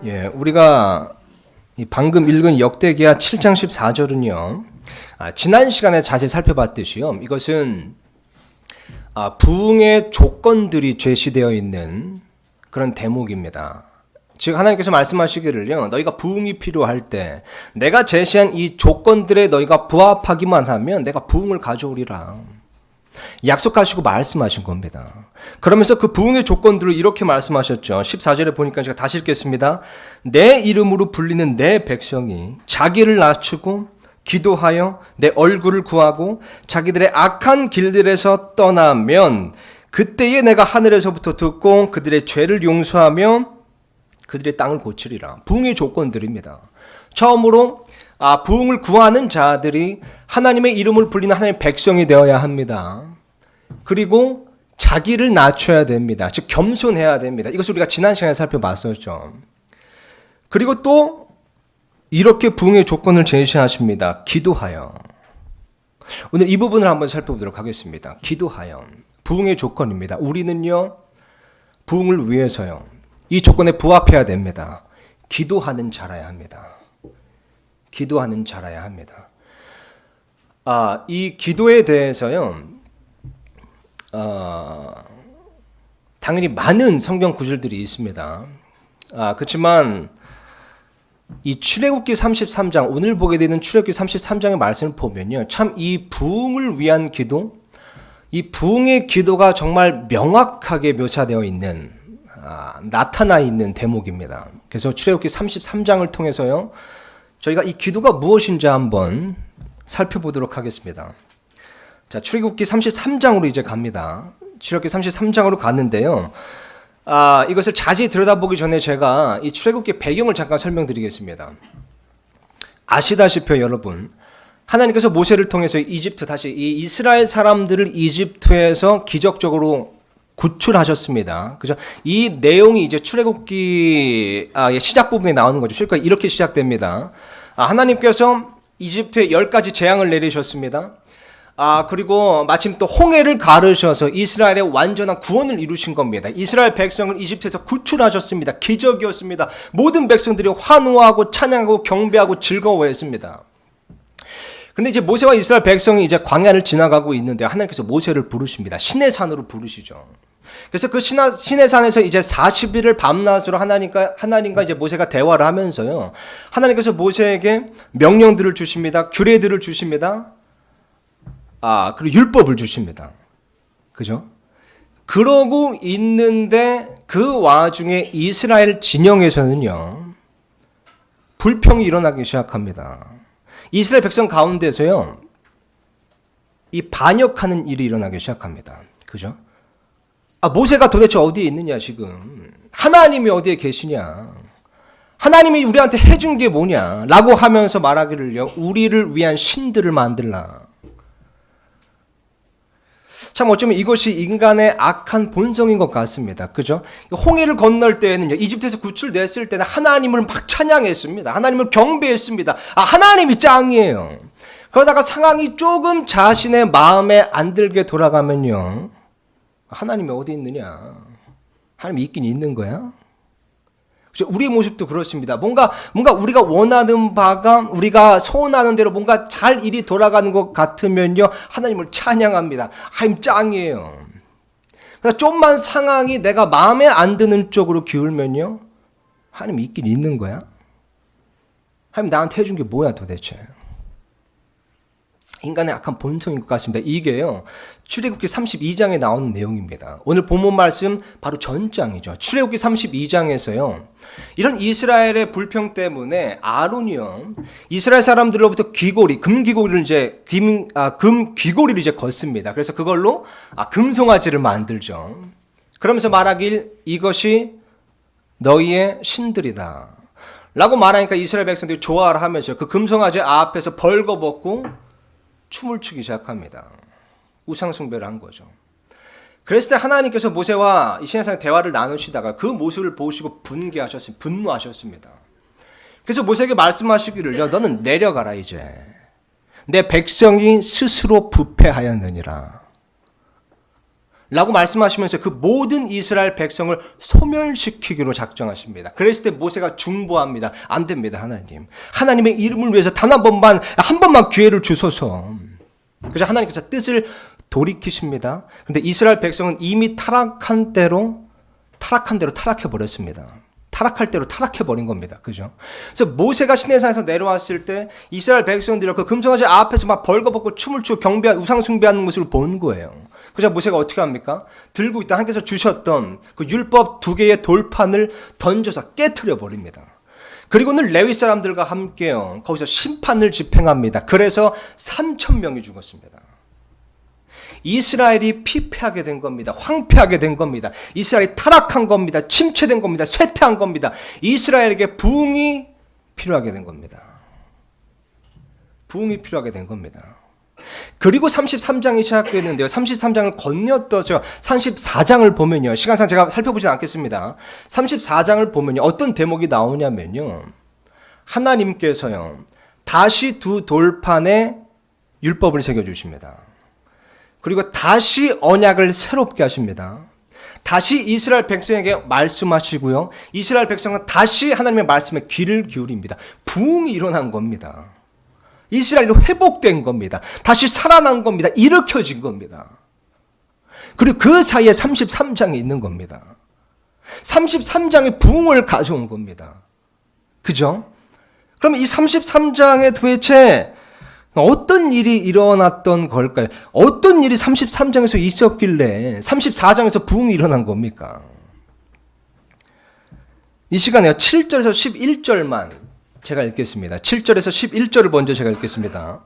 우리가 방금 읽은 역대기하 7장 14절은요. 지난 시간에 자세히 살펴봤듯이요. 이것은 부흥의 조건들이 제시되어 있는 그런 대목입니다. 즉 하나님께서 말씀하시기를요. 너희가 부흥이 필요할 때 내가 제시한 이 조건들에 너희가 부합하기만 하면 내가 부흥을 가져오리라. 약속하시고 말씀하신 겁니다. 그러면서 그 부흥의 조건들을 이렇게 말씀하셨죠. 14절에 보니까 제가 다시 읽겠습니다. 내 이름으로 불리는 내 백성이 자기를 낮추고 기도하여 내 얼굴을 구하고 자기들의 악한 길들에서 떠나면 그때에 내가 하늘에서부터 듣고 그들의 죄를 용서하며 그들의 땅을 고치리라. 부흥의 조건들입니다. 처음으로 부흥을 구하는 자들이 하나님의 이름을 불리는 하나님의 백성이 되어야 합니다. 그리고 자기를 낮춰야 됩니다. 즉 겸손해야 됩니다. 이것을 우리가 지난 시간에 살펴봤었죠. 그리고 또 이렇게 부흥의 조건을 제시하십니다. 기도하여. 오늘 이 부분을 한번 살펴보도록 하겠습니다. 기도하여. 부흥의 조건입니다. 우리는요. 부흥을 위해서요. 이 조건에 부합해야 됩니다. 기도하는 자라야 합니다. 기도하는 자라야 합니다. 이 기도에 대해서요. 당연히 많은 성경 구절들이 있습니다. 그렇지만 이 출애굽기 33장 오늘 보게 되는 출애굽기 33장의 말씀을 보면요. 참 이 부흥을 위한 기도, 이 부흥의 기도가 정말 명확하게 묘사되어 있는 나타나 있는 대목입니다. 그래서 출애굽기 33장을 통해서요. 저희가 이 기도가 무엇인지 한번 살펴보도록 하겠습니다. 자, 출애굽기 33장으로 이제 갑니다. 출애굽기 33장으로 갔는데요. 이것을 자세히 들여다보기 전에 제가 이 출애굽기 배경을 잠깐 설명드리겠습니다. 아시다시피 여러분, 하나님께서 모세를 통해서 이집트 다시 이 이스라엘 사람들을 이집트에서 기적적으로 구출하셨습니다. 그죠? 이 내용이 이제 출애굽기 시작 부분에 나오는 거죠. 출애굽기가 이렇게 시작됩니다. 하나님께서 이집트에 10가지 재앙을 내리셨습니다. 그리고 마침 또 홍해를 가르셔서 이스라엘의 완전한 구원을 이루신 겁니다. 이스라엘 백성을 이집트에서 구출하셨습니다. 기적이었습니다. 모든 백성들이 환호하고 찬양하고 경배하고 즐거워했습니다. 근데 이제 모세와 이스라엘 백성이 이제 광야를 지나가고 있는데 하나님께서 모세를 부르십니다. 신의 산으로 부르시죠. 그래서 그 신의 산에서 이제 40일을 밤낮으로 하나님과 이제 모세가 대화를 하면서요. 하나님께서 모세에게 명령들을 주십니다. 규례들을 주십니다. 그리고 율법을 주십니다. 그죠? 그러고 있는데 그 와중에 이스라엘 진영에서는요. 불평이 일어나기 시작합니다. 이스라엘 백성 가운데서요. 이 반역하는 일이 일어나기 시작합니다. 그죠? 모세가 도대체 어디에 있느냐 지금. 하나님이 어디에 계시냐. 하나님이 우리한테 해준 게 뭐냐 라고 하면서 말하기를요. 우리를 위한 신들을 만들라. 참 어쩌면 이것이 인간의 악한 본성인 것 같습니다. 그죠? 홍해를 건널 때에는요. 이집트에서 구출됐을 때는 하나님을 막 찬양했습니다. 하나님을 경배했습니다. 하나님이 짱이에요. 그러다가 상황이 조금 자신의 마음에 안 들게 돌아가면요. 하나님이 어디 있느냐? 하나님이 있긴 있는 거야? 우리의 모습도 그렇습니다. 뭔가 우리가 원하는 바가 우리가 소원하는 대로 뭔가 잘 일이 돌아가는 것 같으면요. 하나님을 찬양합니다. 하나님 짱이에요. 그러나 좀만 상황이 내가 마음에 안 드는 쪽으로 기울면요. 하나님 있긴 있는 거야? 하나님 나한테 해준 게 뭐야 도대체? 인간의 악한 본성인 것 같습니다. 이게요. 출애굽기 32장에 나오는 내용입니다. 오늘 본문 말씀 바로 전장이죠. 출애굽기 32장에서요. 이런 이스라엘의 불평 때문에 아론이요. 이스라엘 사람들로부터 금 귀고리를 이제 걷습니다. 그래서 그걸로 금송아지를 만들죠. 그러면서 말하길 이것이 너희의 신들이다. 라고 말하니까 이스라엘 백성들이 좋아를 하면서 그 금송아지 앞에서 벌거벗고 춤을 추기 시작합니다. 우상숭배를 한 거죠. 그랬을 때 하나님께서 모세와 이 신의 대화를 나누시다가 그 모습을 보시고 분노하셨습니다. 그래서 모세에게 말씀하시기를 너는 내려가라 이제. 내 백성이 스스로 부패하였느니라. 라고 말씀하시면서 그 모든 이스라엘 백성을 소멸시키기로 작정하십니다. 그랬을 때 모세가 중보합니다. 안 됩니다, 하나님. 하나님의 이름을 위해서 단 한 번만 기회를 주소서. 그래서 하나님께서 뜻을 돌이키십니다. 근데 이스라엘 백성은 이미 타락한 대로 타락해버렸습니다. 타락할 대로 타락해버린 겁니다. 그죠? 그래서 모세가 시내산에서 내려왔을 때 이스라엘 백성들이 그 금송아지 앞에서 막 벌거벗고 춤을 추고 경배하고 우상숭배하는 모습을 본 거예요. 그래서 모세가 어떻게 합니까? 들고 있던 하나님께서 주셨던 그 율법 2개의 돌판을 던져서 깨트려 버립니다. 그리고는 레위 사람들과 함께요, 거기서 심판을 집행합니다. 그래서 3,000명이 죽었습니다. 이스라엘이 피폐하게 된 겁니다. 황폐하게 된 겁니다. 이스라엘이 타락한 겁니다. 침체된 겁니다. 쇠퇴한 겁니다. 이스라엘에게 부흥이 필요하게 된 겁니다. 부흥이 필요하게 된 겁니다. 그리고 33장이 시작되는데요. 33장을 건너떠서 34장을 보면요. 시간상 제가 살펴보진 않겠습니다. 34장을 보면요. 어떤 대목이 나오냐면요. 하나님께서요, 다시 2 돌판에 율법을 새겨주십니다. 그리고 다시 언약을 새롭게 하십니다. 다시 이스라엘 백성에게 말씀하시고요. 이스라엘 백성은 다시 하나님의 말씀에 귀를 기울입니다. 부흥이 일어난 겁니다. 이스라엘이 회복된 겁니다. 다시 살아난 겁니다. 일으켜진 겁니다. 그리고 그 사이에 33장이 있는 겁니다. 33장이 부흥을 가져온 겁니다. 그죠? 그럼 이 33장에 도대체 어떤 일이 일어났던 걸까요? 어떤 일이 33장에서 있었길래 34장에서 부흥이 일어난 겁니까? 이 시간에요. 7절에서 11절만 제가 읽겠습니다. 7절에서 11절을 먼저 제가 읽겠습니다.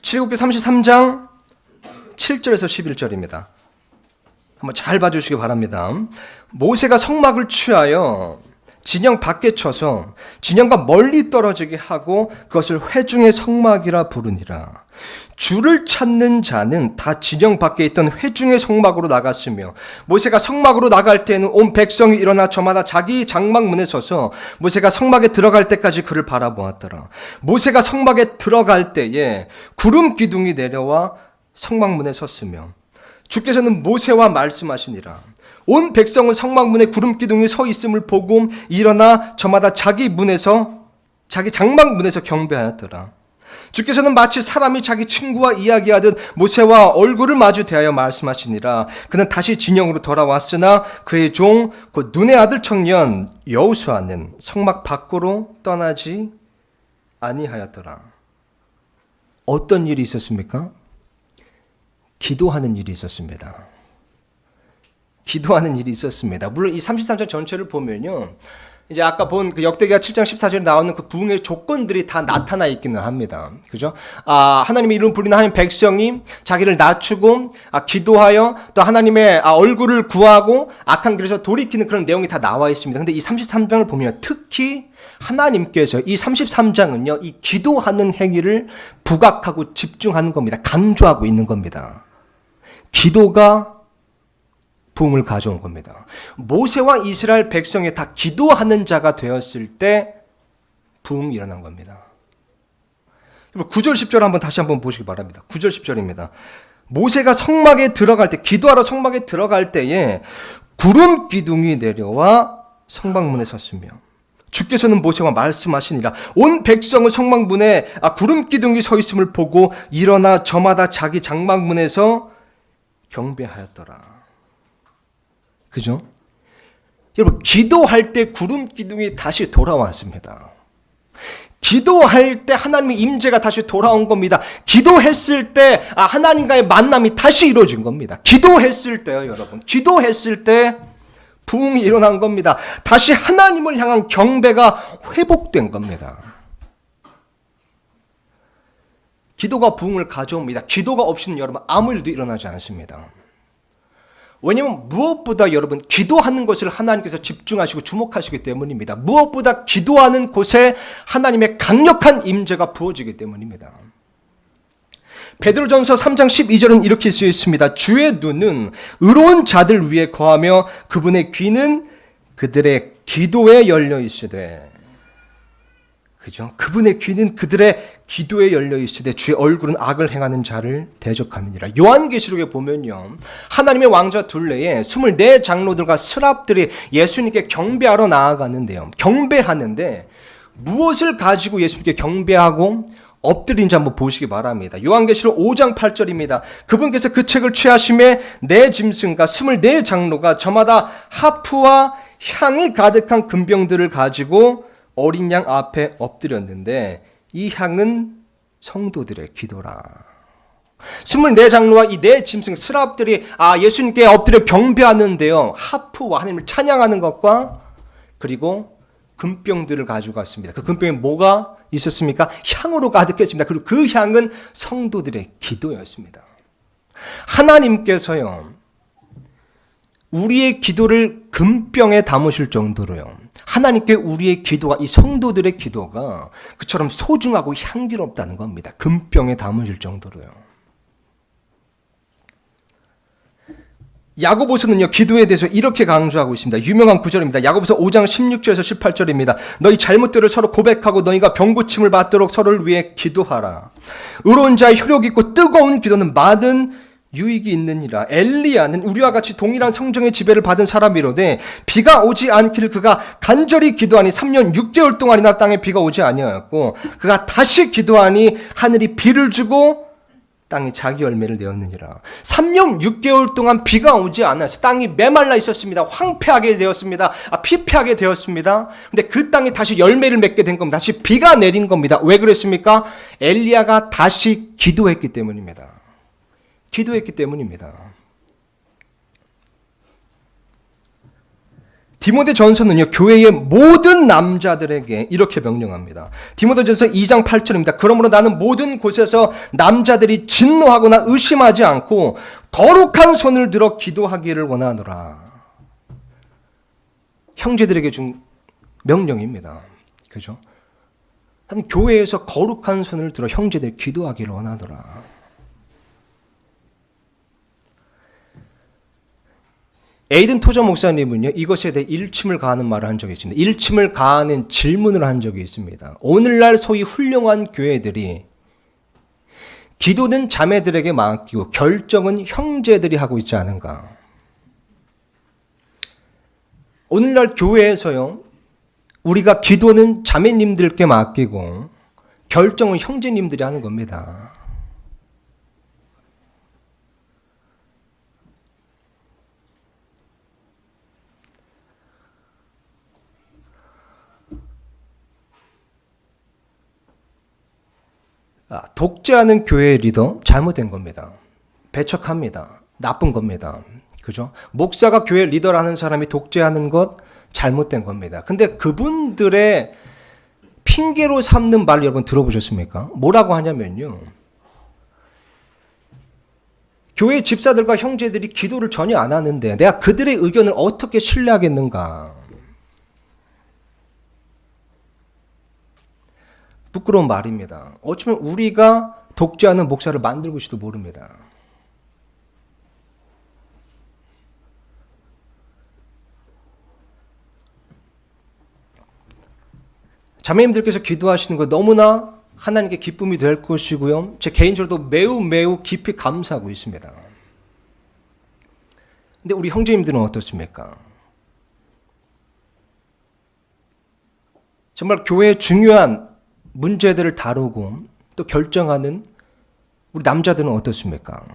출애굽기 33장 7절에서 11절입니다. 한번 잘 봐주시기 바랍니다. 모세가 성막을 취하여 진영 밖에 쳐서 진영과 멀리 떨어지게 하고 그것을 회중의 성막이라 부르니라. 주를 찾는 자는 다 진영 밖에 있던 회중의 성막으로 나갔으며 모세가 성막으로 나갈 때에는 온 백성이 일어나 저마다 자기 장막문에 서서 모세가 성막에 들어갈 때까지 그를 바라보았더라. 모세가 성막에 들어갈 때에 구름 기둥이 내려와 성막문에 섰으며 주께서는 모세와 말씀하시니라. 온 백성은 성막문에 구름 기둥이 서 있음을 보고 일어나 저마다 자기 장막문에서 경배하였더라. 주께서는 마치 사람이 자기 친구와 이야기하듯 모세와 얼굴을 마주 대하여 말씀하시니라. 그는 다시 진영으로 돌아왔으나 그의 종 곧 눈의 아들 청년 여호수아는 성막 밖으로 떠나지 아니하였더라. 어떤 일이 있었습니까? 기도하는 일이 있었습니다. 기도하는 일이 있었습니다. 물론 이 33장 전체를 보면요, 이제 아까 본 그 역대기하 7장 14절에 나오는 그 부흥의 조건들이 다 나타나 있기는 합니다. 그죠? 하나님의 이름 부르는 하나님 백성이 자기를 낮추고, 기도하여 또 하나님의 얼굴을 구하고 악한 길에서 돌이키는 그런 내용이 다 나와 있습니다. 근데 이 33장을 보면 특히 하나님께서 이 33장은요, 이 기도하는 행위를 부각하고 집중하는 겁니다. 강조하고 있는 겁니다. 기도가 부흥을 가져온 겁니다. 모세와 이스라엘 백성이 다 기도하는 자가 되었을 때 부흥이 일어난 겁니다. 9절 10절 한번 다시 한번 보시기 바랍니다. 9절 10절입니다. 모세가 성막에 들어갈 때, 기도하러 성막에 들어갈 때에 구름 기둥이 내려와 성막문에 섰으며 주께서는 모세와 말씀하시니라. 온 백성은 성막문에 구름 기둥이 서 있음을 보고 일어나 저마다 자기 장막문에서 경배하였더라. 그죠? 여러분, 기도할 때 구름 기둥이 다시 돌아왔습니다. 기도할 때 하나님의 임재가 다시 돌아온 겁니다. 기도했을 때 하나님과의 만남이 다시 이루어진 겁니다. 기도했을 때요, 여러분. 기도했을 때 부흥이 일어난 겁니다. 다시 하나님을 향한 경배가 회복된 겁니다. 기도가 부흥을 가져옵니다. 기도가 없이는 여러분 아무 일도 일어나지 않습니다. 왜냐하면 무엇보다 여러분 기도하는 것을 하나님께서 집중하시고 주목하시기 때문입니다. 무엇보다 기도하는 곳에 하나님의 강력한 임재가 부어지기 때문입니다. 베드로전서 3장 12절은 이렇게 쓰여 있습니다. 주의 눈은 의로운 자들 위에 거하며 그분의 귀는 그들의 기도에 열려 있으되. 그죠? 그분의 귀는 그들의 기도에 열려 있으되 주의 얼굴은 악을 행하는 자를 대적하느니라. 요한계시록에 보면요, 하나님의 왕좌 둘레에 24 장로들과 스랍들이 예수님께 경배하러 나아가는데요. 경배하는데 무엇을 가지고 예수님께 경배하고 엎드린지 한번 보시기 바랍니다. 요한계시록 5장 8절입니다. 그분께서 그 책을 취하심에 네 짐승과 24 장로가 저마다 하프와 향이 가득한 금병들을 가지고 어린 양 앞에 엎드렸는데 이 향은 성도들의 기도라. 24 장로와 이 네 짐승 스랍들이 예수님께 엎드려 경배하는데요. 하프와 하나님을 찬양하는 것과 그리고 금병들을 가지고 갔습니다. 그 금병에 뭐가 있었습니까? 향으로 가득했습니다. 그리고 그 향은 성도들의 기도였습니다. 하나님께서요, 우리의 기도를 금병에 담으실 정도로요, 하나님께 우리의 기도가, 이 성도들의 기도가 그처럼 소중하고 향기롭다는 겁니다. 금병에 담으실 정도로요. 야고보서는요, 기도에 대해서 이렇게 강조하고 있습니다. 유명한 구절입니다. 야고보서 5장 16절에서 18절입니다. 너희 잘못들을 서로 고백하고 너희가 병고침을 받도록 서로를 위해 기도하라. 의로운 자의 효력 있고 뜨거운 기도는 많은 유익이 있느니라. 엘리야는 우리와 같이 동일한 성령의 지배를 받은 사람이로되 비가 오지 않기를 그가 간절히 기도하니 3년 6개월 동안이나 땅에 비가 오지 아니하였고 그가 다시 기도하니 하늘이 비를 주고 땅이 자기 열매를 내었느니라. 3년 6개월 동안 비가 오지 않아서 땅이 메말라 있었습니다. 황폐하게 되었습니다. 피폐하게 되었습니다. 근데 그 땅이 다시 열매를 맺게 된 겁니다. 다시 비가 내린 겁니다. 왜 그랬습니까? 엘리야가 다시 기도했기 때문입니다. 기도했기 때문입니다. 디모데전서는요, 교회의 모든 남자들에게 이렇게 명령합니다. 디모데전서 2장 8절입니다. 그러므로 나는 모든 곳에서 남자들이 진노하거나 의심하지 않고 거룩한 손을 들어 기도하기를 원하노라. 형제들에게 준 명령입니다. 그죠? 한 교회에서 거룩한 손을 들어 형제들이 기도하기를 원하노라. 에이든 토저 목사님은요, 이것에 대해 일침을 가하는 말을 한 적이 있습니다. 일침을 가하는 질문을 한 적이 있습니다. 오늘날 소위 훌륭한 교회들이 기도는 자매들에게 맡기고 결정은 형제들이 하고 있지 않은가. 오늘날 교회에서요, 우리가 기도는 자매님들께 맡기고 결정은 형제님들이 하는 겁니다. 독재하는 교회의 리더 잘못된 겁니다. 배척합니다. 나쁜 겁니다. 그죠? 목사가 교회 리더라는 사람이 독재하는 것 잘못된 겁니다. 근데 그분들의 핑계로 삼는 말 여러분 들어보셨습니까? 뭐라고 하냐면요, 교회 집사들과 형제들이 기도를 전혀 안 하는데 내가 그들의 의견을 어떻게 신뢰하겠는가. 부끄러운 말입니다. 어쩌면 우리가 독재하는 목사를 만들고 있을지도 모릅니다. 자매님들께서 기도하시는 거 너무나 하나님께 기쁨이 될 것이고요. 제 개인적으로도 매우 깊이 감사하고 있습니다. 근데 우리 형제님들은 어떻습니까? 정말 교회의 중요한 문제들을 다루고 또 결정하는 우리 남자들은 어떻습니까?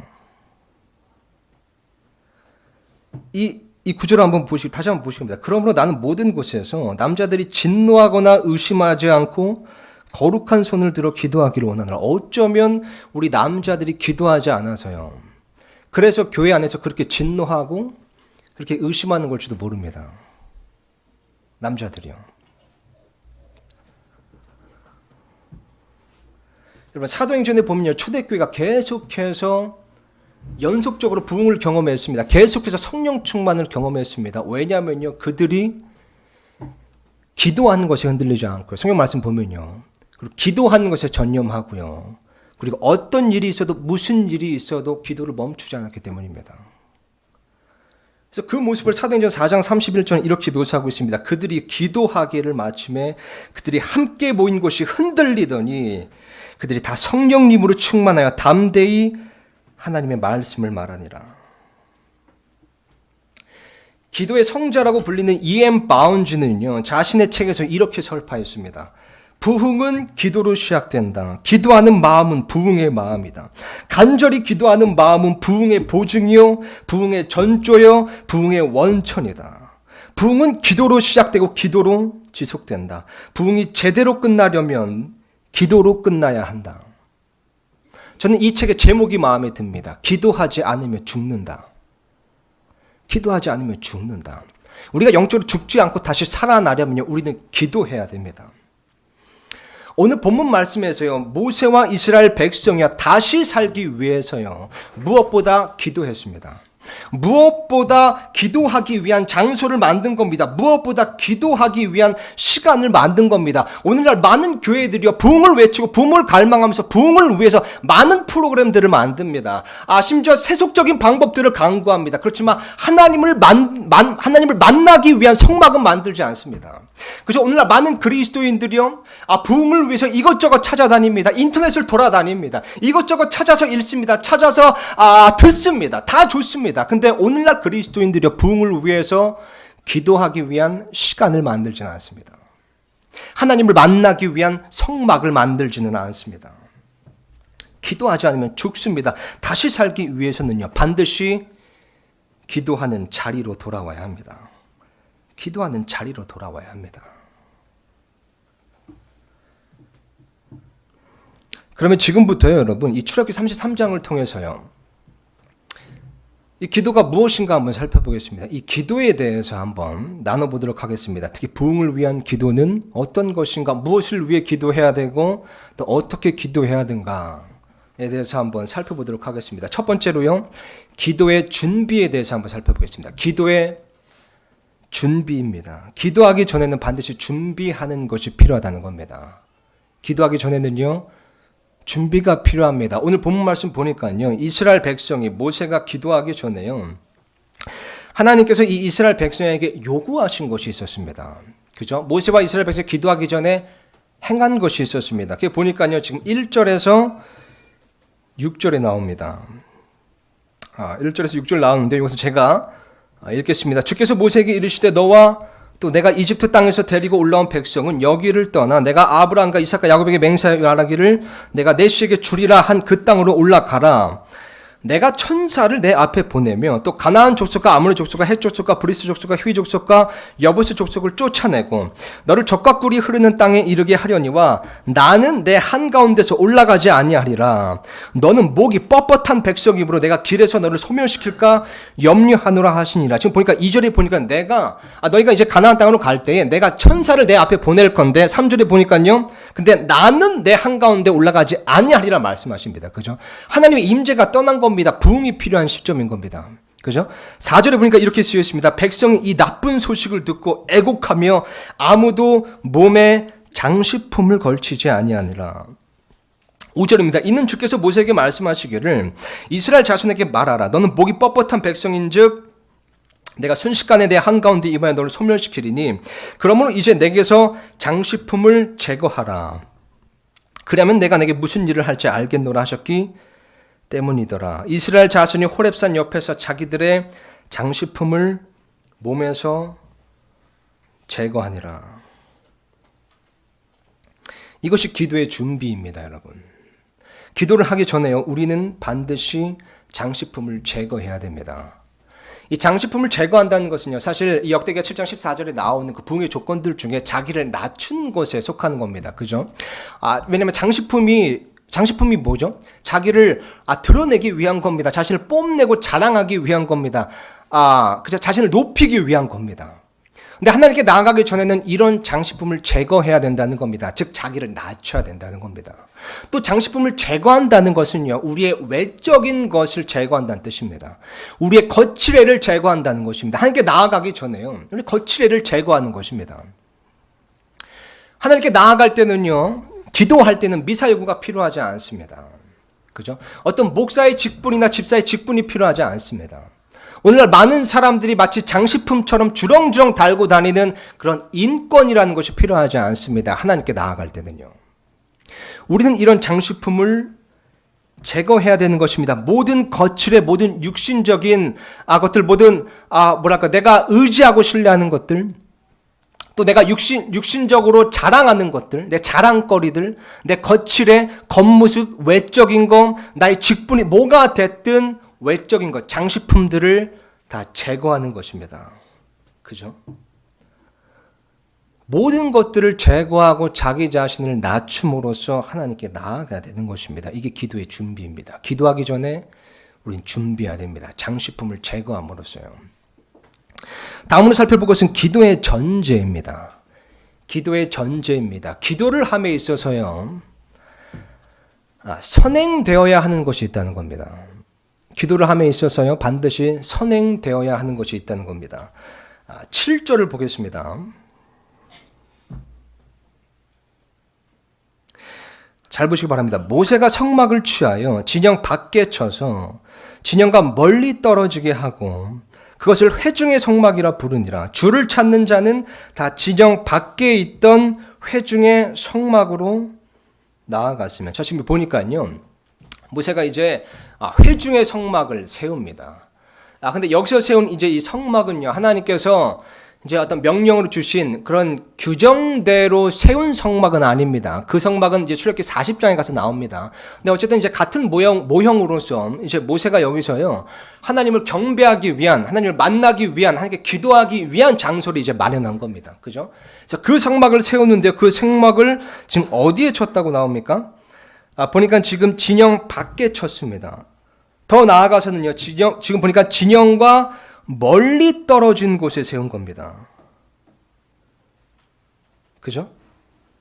이 구절을 한번 보시고 다시 한번 보시겠습니다. 그러므로 나는 모든 곳에서 남자들이 진노하거나 의심하지 않고 거룩한 손을 들어 기도하기를 원하노라. 어쩌면 우리 남자들이 기도하지 않아서요, 그래서 교회 안에서 그렇게 진노하고 그렇게 의심하는 걸지도 모릅니다. 남자들이요. 여러분, 사도행전에 보면요, 초대교회가 계속해서 연속적으로 부흥을 경험했습니다. 계속해서 성령 충만을 경험했습니다. 왜냐하면요, 그들이 기도하는 것에 흔들리지 않고요. 성경 말씀 보면요, 그리고 기도하는 것에 전념하고요, 그리고 어떤 일이 있어도 무슨 일이 있어도 기도를 멈추지 않았기 때문입니다. 그래서 그 모습을 사도행전 4장 31절은 이렇게 묘사하고 있습니다. 그들이 기도하기를 마침에 그들이 함께 모인 곳이 흔들리더니 그들이 다 성령님으로 충만하여 담대히 하나님의 말씀을 말하니라. 기도의 성자라고 불리는 E.M. 바운즈는요, 자신의 책에서 이렇게 설파했습니다. 부흥은 기도로 시작된다. 기도하는 마음은 부흥의 마음이다. 간절히 기도하는 마음은 부흥의 보증이요, 부흥의 전조요, 부흥의 원천이다. 부흥은 기도로 시작되고 기도로 지속된다. 부흥이 제대로 끝나려면 기도로 끝나야 한다. 저는 이 책의 제목이 마음에 듭니다. 기도하지 않으면 죽는다. 기도하지 않으면 죽는다. 우리가 영적으로 죽지 않고 다시 살아나려면 우리는 기도해야 됩니다. 오늘 본문 말씀에서요, 모세와 이스라엘 백성이야 다시 살기 위해서요, 무엇보다 기도했습니다. 무엇보다 기도하기 위한 장소를 만든 겁니다. 무엇보다 기도하기 위한 시간을 만든 겁니다. 오늘날 많은 교회들이요, 부흥을 외치고 부흥을 갈망하면서 부흥을 위해서 많은 프로그램들을 만듭니다. 심지어 세속적인 방법들을 강구합니다. 그렇지만 하나님을 만나기 위한 성막은 만들지 않습니다. 그래서 오늘날 많은 그리스도인들이요, 부흥을 위해서 이것저것 찾아다닙니다. 인터넷을 돌아다닙니다. 이것저것 찾아서 읽습니다. 찾아서 듣습니다. 다 좋습니다. 근데 오늘날 그리스도인들이 부흥을 위해서 기도하기 위한 시간을 만들지는 않습니다. 하나님을 만나기 위한 성막을 만들지는 않습니다. 기도하지 않으면 죽습니다. 다시 살기 위해서는요, 반드시 기도하는 자리로 돌아와야 합니다. 기도하는 자리로 돌아와야 합니다. 그러면 지금부터요, 여러분, 이 출애굽기 33장을 통해서요, 이 기도가 무엇인가 한번 살펴보겠습니다. 이 기도에 대해서 한번 나눠보도록 하겠습니다. 특히 부흥을 위한 기도는 어떤 것인가, 무엇을 위해 기도해야 되고 또 어떻게 기도해야 되는가에 대해서 한번 살펴보도록 하겠습니다. 첫 번째로요, 기도의 준비에 대해서 한번 살펴보겠습니다. 기도의 준비입니다. 기도하기 전에는 반드시 준비하는 것이 필요하다는 겁니다. 기도하기 전에는요, 준비가 필요합니다. 오늘 본문 말씀 보니까요, 이스라엘 백성이 모세가 기도하기 전에요, 하나님께서 이 이스라엘 백성에게 요구하신 것이 있었습니다. 그죠? 모세와 이스라엘 백성이 기도하기 전에 행한 것이 있었습니다. 그게 보니까요, 지금 1절에서 6절에 나옵니다. 1절에서 6절 나오는데 이것은 제가 읽겠습니다. 주께서 모세에게 이르시되 너와 또 내가 이집트 땅에서 데리고 올라온 백성은 여기를 떠나 내가 아브라함과 이삭과 야곱에게 맹세하여 말하기를 내가 내 씨에게 주리라 한 그 땅으로 올라가라. 내가 천사를 내 앞에 보내며 또 가나안 족속과 아모리 족속과 헷 족속과 브리스 족속과 휘 족속과 여부스 족속을 쫓아내고 너를 젖과 꿀이 흐르는 땅에 이르게 하려니와 나는 내 한가운데서 올라가지 아니하리라. 너는 목이 뻣뻣한 백성이므로 내가 길에서 너를 소멸시킬까 염려하노라 하시니라. 지금 보니까 2절에 보니까 너희가 이제 가나안 땅으로 갈 때에 내가 천사를 내 앞에 보낼 건데 3절에 보니까요, 근데 나는 내 한가운데 올라가지 아니하리라 말씀하십니다. 그죠? 하나님의 임재가 떠난 겁니다. 부흥이 필요한 시점인 겁니다. 그죠? 4절에 보니까 이렇게 쓰여 있습니다. 백성이 이 나쁜 소식을 듣고 애곡하며 아무도 몸에 장식품을 걸치지 아니하니라. 5절입니다. 이는 주께서 모세에게 말씀하시기를 이스라엘 자손에게 말하라. 너는 목이 뻣뻣한 백성인즉 내가 순식간에 내 한가운데 임하여 너를 소멸시키리니 그러므로 이제 내게서 장식품을 제거하라. 그러면 내가 내게 무슨 일을 할지 알겠노라 하셨기 때문이더라. 이스라엘 자손이 호렙산 옆에서 자기들의 장식품을 몸에서 제거하니라. 이것이 기도의 준비입니다, 여러분. 기도를 하기 전에요, 우리는 반드시 장식품을 제거해야 됩니다. 이 장식품을 제거한다는 것은요, 사실 이 역대기하 7장 14절에 나오는 그 부흥의 조건들 중에 자기를 낮춘 것에 속하는 겁니다. 그죠? 왜냐면 장식품이 뭐죠? 자기를 드러내기 위한 겁니다. 자신을 뽐내고 자랑하기 위한 겁니다. 그죠? 자신을 높이기 위한 겁니다. 근데 하나님께 나아가기 전에는 이런 장식품을 제거해야 된다는 겁니다. 즉 자기를 낮춰야 된다는 겁니다. 또 장식품을 제거한다는 것은요, 우리의 외적인 것을 제거한다는 뜻입니다. 우리의 거칠애를 제거한다는 것입니다. 하나님께 나아가기 전에요, 우리 거칠애를 제거하는 것입니다. 하나님께 나아갈 때는요, 기도할 때는 미사여구가 필요하지 않습니다. 그죠? 어떤 목사의 직분이나 집사의 직분이 필요하지 않습니다. 오늘날 많은 사람들이 마치 장식품처럼 주렁주렁 달고 다니는 그런 인권이라는 것이 필요하지 않습니다. 하나님께 나아갈 때는요. 우리는 이런 장식품을 제거해야 되는 것입니다. 모든 거칠의 모든 육신적인 것들, 모든 내가 의지하고 신뢰하는 것들, 또 내가 육신적으로 자랑하는 것들, 내 자랑거리들, 내 거칠의 겉모습, 외적인 것, 나의 직분이 뭐가 됐든 외적인 것, 장식품들을 다 제거하는 것입니다. 그죠? 모든 것들을 제거하고 자기 자신을 낮춤으로써 하나님께 나아가야 되는 것입니다. 이게 기도의 준비입니다. 기도하기 전에 우린 준비해야 됩니다. 장식품을 제거함으로써요. 다음으로 살펴볼 것은 기도의 전제입니다. 기도의 전제입니다. 기도를 함에 있어서요, 선행되어야 하는 것이 있다는 겁니다. 기도를 함에 있어서요, 반드시 선행되어야 하는 것이 있다는 겁니다. 7절을 보겠습니다. 잘 보시기 바랍니다. 모세가 성막을 취하여 진영 밖에 쳐서 진영과 멀리 떨어지게 하고 그것을 회중의 성막이라 부르니라. 주를 찾는 자는 다 진영 밖에 있던 회중의 성막으로 나아갔으며. 저 지금 보니까요, 모세가 이제 회중의 성막을 세웁니다. 근데 여기서 세운 이제 이 성막은요, 하나님께서 이제 어떤 명령으로 주신 그런 규정대로 세운 성막은 아닙니다. 그 성막은 이제 출애굽기 40장에 가서 나옵니다. 근데 어쨌든 이제 같은 모형으로서 이제 모세가 여기서요, 하나님을 경배하기 위한, 하나님을 만나기 위한, 하나님께 기도하기 위한 장소를 이제 마련한 겁니다. 그죠? 그래서 그 성막을 세우는데 그 성막을 지금 어디에 쳤다고 나옵니까? 보니까 지금 진영 밖에 쳤습니다. 더 나아가서는요, 지금 보니까 진영과 멀리 떨어진 곳에 세운 겁니다. 그죠?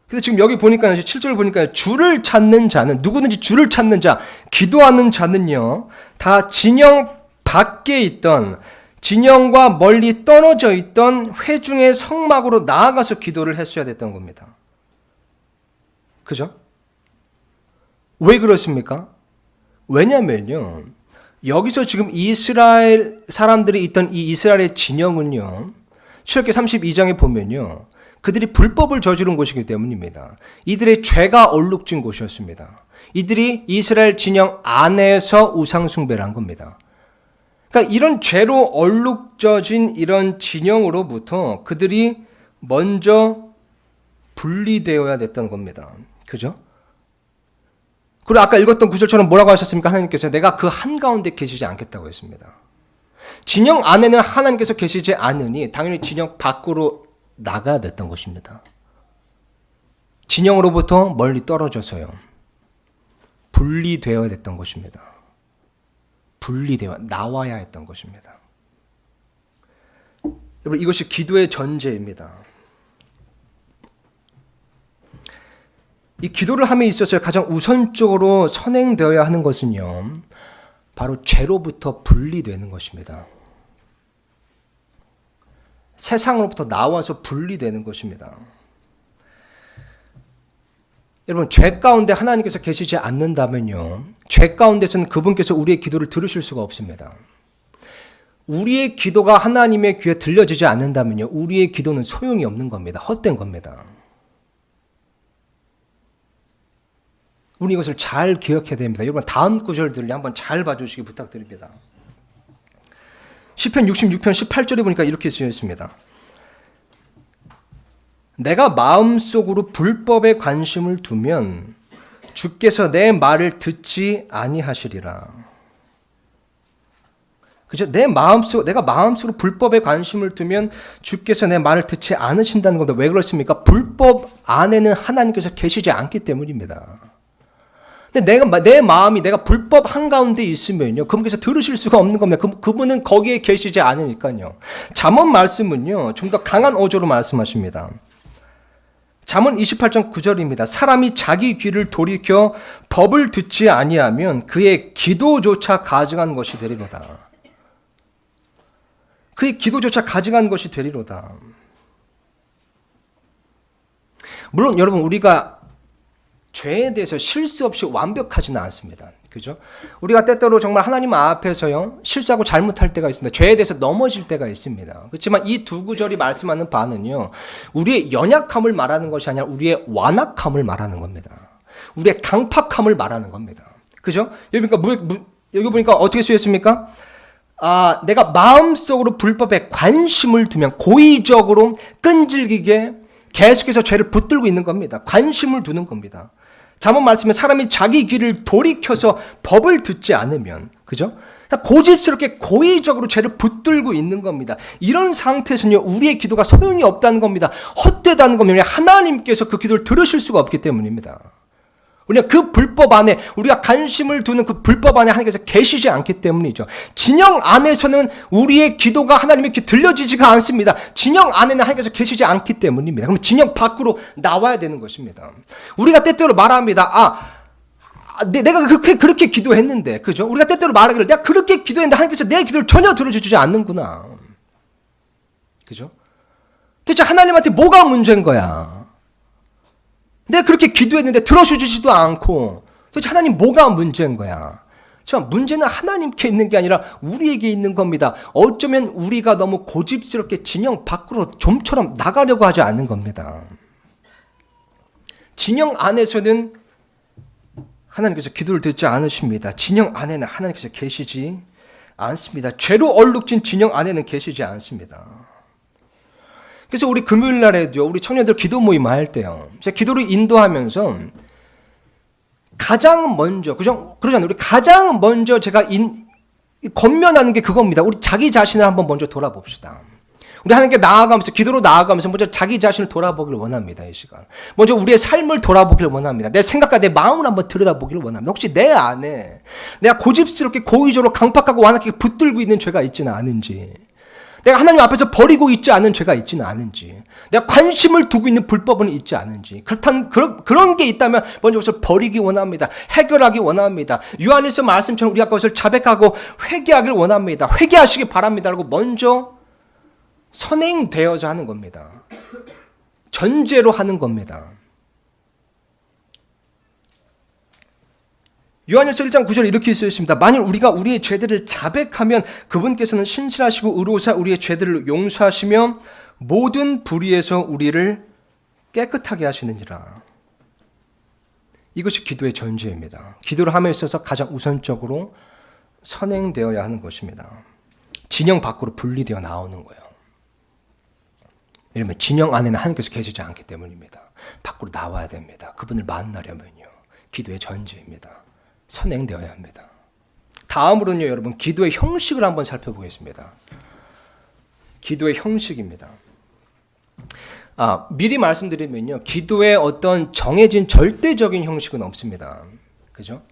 그래서 지금 여기 보니까 7절 보니까 주를 찾는 자는, 누구든지 주를 찾는 자, 기도하는 자는요, 다 진영 밖에 있던, 진영과 멀리 떨어져 있던 회중의 성막으로 나아가서 기도를 했어야 됐던 겁니다. 그죠? 왜 그렇습니까? 왜냐면요, 여기서 지금 이스라엘 사람들이 있던 이 이스라엘의 진영은요, 출애굽기 32장에 보면요, 그들이 불법을 저지른 곳이기 때문입니다. 이들의 죄가 얼룩진 곳이었습니다. 이들이 이스라엘 진영 안에서 우상숭배를 한 겁니다. 그러니까 이런 죄로 얼룩져진 이런 진영으로부터 그들이 먼저 분리되어야 됐던 겁니다. 그죠? 그리고 아까 읽었던 구절처럼 뭐라고 하셨습니까? 하나님께서 내가 그 한가운데 계시지 않겠다고 했습니다. 진영 안에는 하나님께서 계시지 않으니 당연히 진영 밖으로 나가야 됐던 것입니다. 진영으로부터 멀리 떨어져서요, 분리되어야 됐던 것입니다. 나와야 했던 것입니다. 여러분, 이것이 기도의 전제입니다. 이 기도를 함에 있어서 가장 우선적으로 선행되어야 하는 것은요, 바로 죄로부터 분리되는 것입니다. 세상으로부터 나와서 분리되는 것입니다. 여러분, 죄 가운데 하나님께서 계시지 않는다면요, 죄 가운데서는 그분께서 우리의 기도를 들으실 수가 없습니다. 우리의 기도가 하나님의 귀에 들려지지 않는다면요, 우리의 기도는 소용이 없는 겁니다. 헛된 겁니다. 우리 이것을 잘 기억해야 됩니다. 여러분, 다음 구절들을 한번 잘 봐주시기 부탁드립니다. 시편 66편 18절에 보니까 이렇게 쓰여 있습니다. 내가 마음속으로 불법에 관심을 두면 주께서 내 말을 듣지 아니하시리라. 그죠? 내가 마음속으로 불법에 관심을 두면 주께서 내 말을 듣지 않으신다는 겁니다. 왜 그렇습니까? 불법 안에는 하나님께서 계시지 않기 때문입니다. 근데 내 마음이 내가 불법 한가운데 있으면요, 그분께서 들으실 수가 없는 겁니다. 그분은 거기에 계시지 않으니까요. 잠언 말씀은요, 좀 더 강한 어조로 말씀하십니다. 잠언 28장 9절입니다. 사람이 자기 귀를 돌이켜 법을 듣지 아니하면 그의 기도조차 가증한 것이 되리로다. 그의 기도조차 가증한 것이 되리로다. 물론 여러분, 우리가 죄에 대해서 실수 없이 완벽하지는 않습니다. 그죠? 우리가 때때로 정말 하나님 앞에서요, 실수하고 잘못할 때가 있습니다. 죄에 대해서 넘어질 때가 있습니다. 그렇지만 이 두 구절이 말씀하는 바는요, 우리의 연약함을 말하는 것이 아니라 우리의 완악함을 말하는 겁니다. 우리의 강팍함을 말하는 겁니다. 그죠? 여기 보니까 어떻게 쓰였습니까? 내가 마음속으로 불법에 관심을 두면 고의적으로 끈질기게 계속해서 죄를 붙들고 있는 겁니다. 관심을 두는 겁니다. 잠언 말씀에 사람이 자기 귀를 돌이켜서 법을 듣지 않으면, 그죠? 고집스럽게 고의적으로 죄를 붙들고 있는 겁니다. 이런 상태에서는요, 우리의 기도가 소용이 없다는 겁니다. 헛되다는 겁니다. 하나님께서 그 기도를 들으실 수가 없기 때문입니다. 우리가 그 불법 안에, 우리가 관심을 두는 그 불법 안에 하나님께서 계시지 않기 때문이죠. 진영 안에서는 우리의 기도가 하나님의 귀에 들려지지가 않습니다. 진영 안에는 하나님께서 계시지 않기 때문입니다. 그럼 진영 밖으로 나와야 되는 것입니다. 우리가 때때로 말합니다. 내가 그렇게 기도했는데, 그죠? 우리가 때때로 말하기를 내가 그렇게 기도했는데 하나님께서 내 기도를 전혀 들어주지 않는구나. 그죠? 대체 하나님한테 뭐가 문제인 거야? 내가 그렇게 기도했는데 들어주지도 않고 도대체 하나님 뭐가 문제인 거야? 하지만 문제는 하나님께 있는 게 아니라 우리에게 있는 겁니다. 어쩌면 우리가 너무 고집스럽게 진영 밖으로 좀처럼 나가려고 하지 않는 겁니다. 진영 안에서는 하나님께서 기도를 듣지 않으십니다. 진영 안에는 하나님께서 계시지 않습니다. 죄로 얼룩진 진영 안에는 계시지 않습니다. 그래서 우리 금요일 날에도 우리 청년들 기도 모임 할 때요, 제가 기도를 인도하면서 가장 먼저, 그러잖아요. 우리 가장 먼저 제가 권면하는 게 그겁니다. 우리 자기 자신을 한번 먼저 돌아봅시다. 우리 하나님께 나아가면서, 기도로 나아가면서 먼저 자기 자신을 돌아보기를 원합니다. 이 시간. 먼저 우리의 삶을 돌아보기를 원합니다. 내 생각과 내 마음을 한번 들여다보기를 원합니다. 혹시 내 안에 내가 고집스럽게 고의적으로 강팍하고 완악하게 붙들고 있는 죄가 있지는 않은지, 내가 하나님 앞에서 버리고 있지 않은 죄가 있지는 않은지, 내가 관심을 두고 있는 불법은 있지 않은지, 그렇다는 그런 게 있다면 먼저 그것을 버리기 원합니다. 해결하기 원합니다. 요한일서 말씀처럼 우리가 그것을 자백하고 회개하길 원합니다. 회개하시기 바랍니다. 라고 먼저 선행되어져 하는 겁니다. 전제로 하는 겁니다. 요한일서 1장 9절에 이렇게 쓰였습니다. 만일 우리가 우리의 죄들을 자백하면 그분께서는 신실하시고 의로우사 우리의 죄들을 용서하시며 모든 불의에서 우리를 깨끗하게 하시느니라. 이것이 기도의 전제입니다. 기도를 함에 있어서 가장 우선적으로 선행되어야 하는 것입니다. 진영 밖으로 분리되어 나오는 거예요. 이러면 진영 안에는 하나님께서 계시지 않기 때문입니다. 밖으로 나와야 됩니다. 그분을 만나려면요, 기도의 전제입니다. 선행되어야 합니다. 다음으로는요, 여러분, 기도의 형식을 한번 살펴보겠습니다. 기도의 형식입니다. 미리 말씀드리면요, 기도의 어떤 정해진 절대적인 형식은 없습니다. 그죠?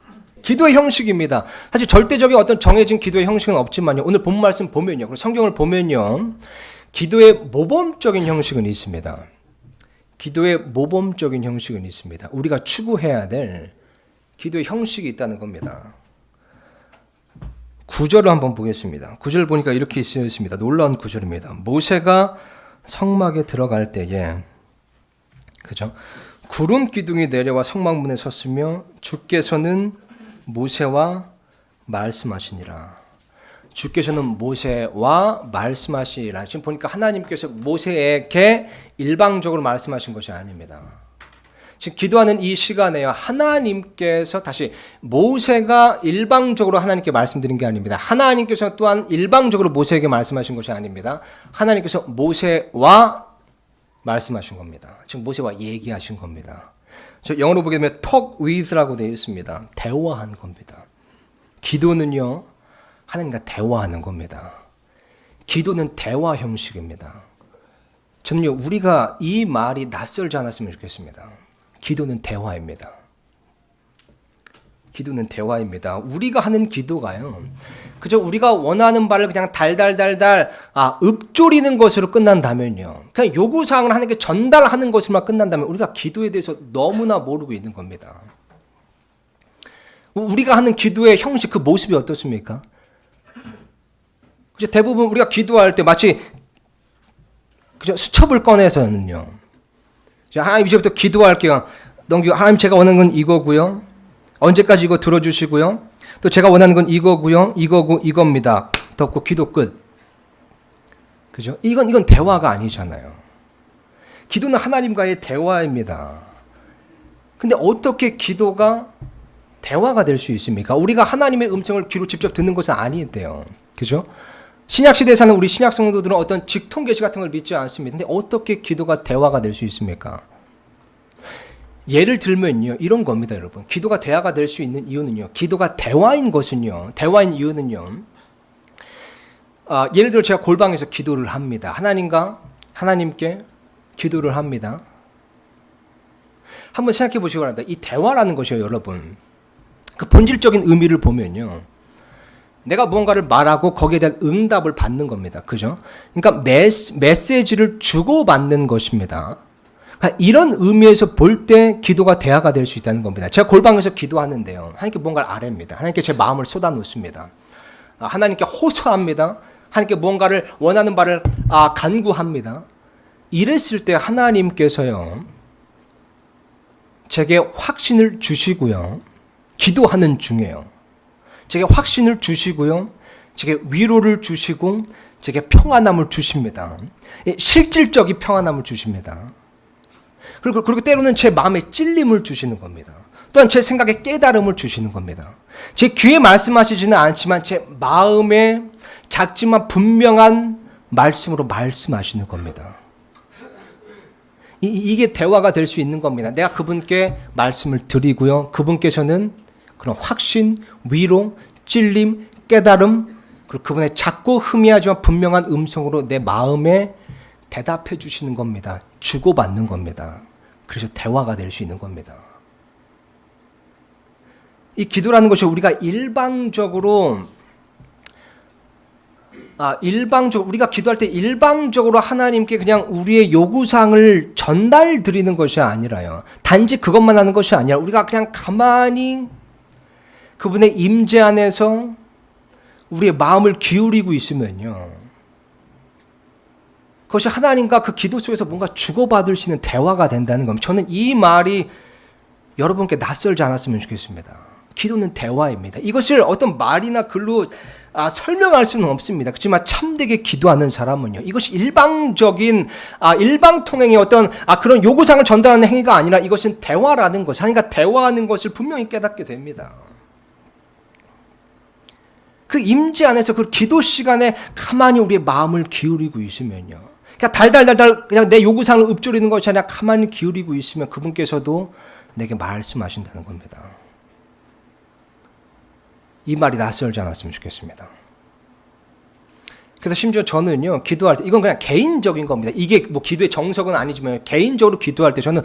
기도의 형식입니다. 사실 절대적인 어떤 정해진 기도의 형식은 없지만요, 오늘 본 말씀 보면요, 그리고 성경을 보면요, 기도의 모범적인 형식은 있습니다. 기도의 모범적인 형식은 있습니다. 우리가 추구해야 될 기도의 형식이 있다는 겁니다. 9절을 한번 보겠습니다. 9절 보니까 이렇게 쓰여 있습니다. 놀라운 9절입니다. 모세가 성막에 들어갈 때에, 그죠? 구름 기둥이 내려와 성막문에 섰으며 주께서는 모세와 말씀하시니라. 주께서는 모세와 말씀하시니라. 지금 보니까 하나님께서 모세에게 일방적으로 말씀하신 것이 아닙니다. 지금 기도하는 이 시간에요, 하나님께서 다시 모세가 일방적으로 하나님께 말씀드린 게 아닙니다. 하나님께서 또한 일방적으로 모세에게 말씀하신 것이 아닙니다. 하나님께서 모세와 말씀하신 겁니다. 지금 모세와 얘기하신 겁니다. 저 영어로 보게 되면 talk with라고 되어 있습니다. 대화한 겁니다. 기도는요, 하나님과 대화하는 겁니다. 기도는 대화 형식입니다. 저는요, 우리가 이 말이 낯설지 않았으면 좋겠습니다. 기도는 대화입니다. 기도는 대화입니다. 우리가 하는 기도가요, 그저 우리가 원하는 바를 그냥 달달달달 읊조리는 것으로 끝난다면요, 그냥 요구사항을 하나님께 전달하는 것으로만 끝난다면 우리가 기도에 대해서 너무나 모르고 있는 겁니다. 우리가 하는 기도의 형식, 그 모습이 어떻습니까? 그죠? 대부분 우리가 기도할 때 마치 그죠? 수첩을 꺼내서는요, 이제부터 기도할게요. 넘기고 하나님 제가 원하는 건 이거고요. 언제까지 이거 들어주시고요. 또 제가 원하는 건 이거고요. 이거고 이겁니다. 덮고 기도 끝. 그죠? 이건 대화가 아니잖아요. 기도는 하나님과의 대화입니다. 근데 어떻게 기도가 대화가 될 수 있습니까? 우리가 하나님의 음성을 귀로 직접 듣는 것은 아닌데요. 그죠? 신약시대에 사는 우리 신약 성도들은 어떤 직통계시 같은 걸 믿지 않습니다. 근데 어떻게 기도가 대화가 될 수 있습니까? 예를 들면요. 이런 겁니다, 여러분. 기도가 대화가 될 수 있는 이유는요. 기도가 대화인 것은요. 대화인 이유는요. 예를 들어 제가 골방에서 기도를 합니다. 하나님께 기도를 합니다. 한번 생각해 보시기 바랍니다. 이 대화라는 것이요, 여러분. 그 본질적인 의미를 보면요. 내가 무언가를 말하고 거기에 대한 응답을 받는 겁니다. 그죠? 그러니까 메시지를 주고받는 것입니다. 그러니까 이런 의미에서 볼 때 기도가 대화가 될 수 있다는 겁니다. 제가 골방에서 기도하는데요. 하나님께 뭔가를 아뢰입니다. 하나님께 제 마음을 쏟아놓습니다. 하나님께 호소합니다. 하나님께 뭔가를 원하는 바를 간구합니다. 이랬을 때 하나님께서요. 제게 확신을 주시고요. 기도하는 중에요. 제게 확신을 주시고요. 제게 위로를 주시고 제게 평안함을 주십니다. 실질적인 평안함을 주십니다. 그리고 때로는 제 마음에 찔림을 주시는 겁니다. 또한 제 생각에 깨달음을 주시는 겁니다. 제 귀에 말씀하시지는 않지만 제 마음에 작지만 분명한 말씀으로 말씀하시는 겁니다. 이게 대화가 될 수 있는 겁니다. 내가 그분께 말씀을 드리고요. 그분께서는 그런 확신, 위로, 찔림, 깨달음, 그리고 그분의 작고 희미하지만 분명한 음성으로 내 마음에 대답해 주시는 겁니다. 주고받는 겁니다. 그래서 대화가 될 수 있는 겁니다. 이 기도라는 것이 우리가 일방적으로 우리가 기도할 때 일방적으로 하나님께 그냥 우리의 요구사항을 전달 드리는 것이 아니라요. 단지 그것만 하는 것이 아니라 우리가 그냥 가만히 그분의 임재 안에서 우리의 마음을 기울이고 있으면요. 그것이 하나님과 그 기도 속에서 뭔가 주고받을 수 있는 대화가 된다는 겁니다. 저는 이 말이 여러분께 낯설지 않았으면 좋겠습니다. 기도는 대화입니다. 이것을 어떤 말이나 글로 설명할 수는 없습니다. 그렇지만 참되게 기도하는 사람은요. 이것이 일방적인 일방통행의 어떤 그런 요구사항을 전달하는 행위가 아니라 이것은 대화라는 것, 하나님과 대화하는 것을 분명히 깨닫게 됩니다. 그 임재 안에서 그 기도 시간에 가만히 우리의 마음을 기울이고 있으면요. 그냥 달달달달 그냥 내 요구사항을 읊조리는 것이 아니라 가만히 기울이고 있으면 그분께서도 내게 말씀하신다는 겁니다. 이 말이 낯설지 않았으면 좋겠습니다. 그래서 심지어 저는요, 기도할 때, 이건 그냥 개인적인 겁니다. 이게 뭐 기도의 정석은 아니지만, 개인적으로 기도할 때 저는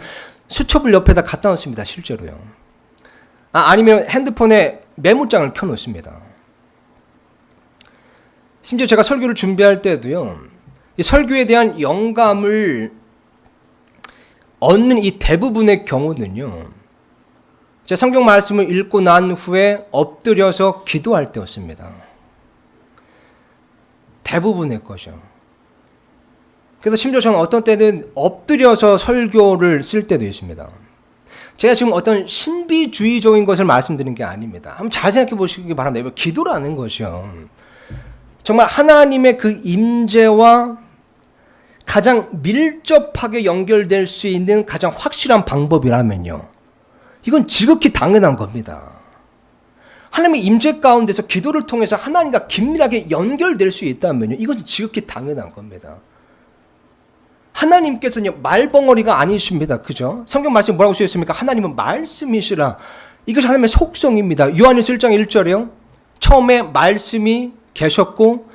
수첩을 옆에다 갖다 놓습니다, 실제로요. 아니면 핸드폰에 메모장을 켜놓습니다. 심지어 제가 설교를 준비할 때도요, 이 설교에 대한 영감을 얻는 이 대부분의 경우는요, 제 성경 말씀을 읽고 난 후에 엎드려서 기도할 때였습니다. 대부분의 것이요. 그래서 심지어 저는 어떤 때는 엎드려서 설교를 쓸 때도 있습니다. 제가 지금 어떤 신비주의적인 것을 말씀드리는 게 아닙니다. 한번 잘 생각해 보시기 바랍니다. 기도라는 것이요. 정말 하나님의 그 임재와 가장 밀접하게 연결될 수 있는 가장 확실한 방법이라면요. 이건 지극히 당연한 겁니다. 하나님의 임재 가운데서 기도를 통해서 하나님과 긴밀하게 연결될 수 있다면요. 이것은 지극히 당연한 겁니다. 하나님께서는 말벙어리가 아니십니다. 그죠? 성경 말씀에 뭐라고 쓰였습니까? 하나님은 말씀이시라. 이것이 하나님의 속성입니다. 요한일서 1장 1절이요. 처음에 말씀이 계셨고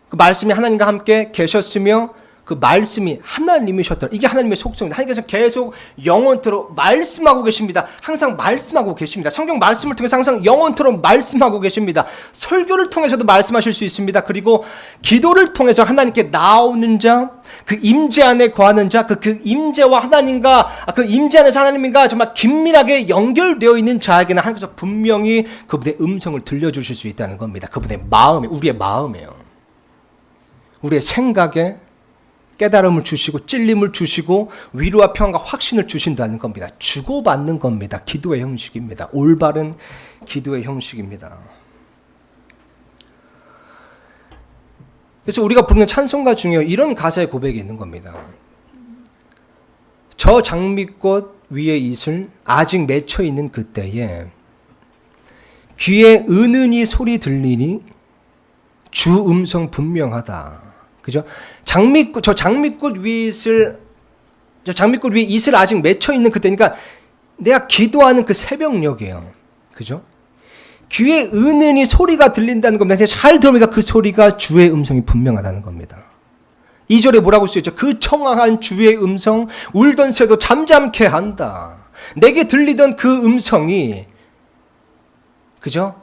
그 말씀이 하나님과 함께 계셨으며 그 말씀이 하나님이셨더라. 이게 하나님의 속성입니다. 하나님께서 계속 영원토록 말씀하고 계십니다. 항상 말씀하고 계십니다. 성경 말씀을 통해서 항상 영원토록 말씀하고 계십니다. 설교를 통해서도 말씀하실 수 있습니다. 그리고 기도를 통해서 하나님께 나오는 자, 그 임재 안에 거하는 자, 그 임재와 하나님과 그 임재 안에서 하나님과 정말 긴밀하게 연결되어 있는 자에게는 하나님께서 분명히 그분의 음성을 들려주실 수 있다는 겁니다. 그분의 마음에, 우리의 마음에요. 우리의 생각에, 깨달음을 주시고 찔림을 주시고 위로와 평안과 확신을 주신다는 겁니다. 주고받는 겁니다. 기도의 형식입니다. 올바른 기도의 형식입니다. 그래서 우리가 부르는 찬송가 중에 이런 가사의 고백이 있는 겁니다. 저 장미꽃 위에 이슬 아직 맺혀 있는 그때에 귀에 은은히 소리 들리니 주 음성 분명하다. 그죠? 저 장미꽃 위에 이슬 아직 맺혀 있는 그때니까 내가 기도하는 그 새벽녘이에요. 그죠? 귀에 은은히 소리가 들린다는 겁니다. 잘 들으니까 그 소리가 주의 음성이 분명하다는 겁니다. 2절에 뭐라고 쓰여있죠? 그 청아한 주의 음성 울던 새도 잠잠케 한다. 내게 들리던 그 음성이 그죠?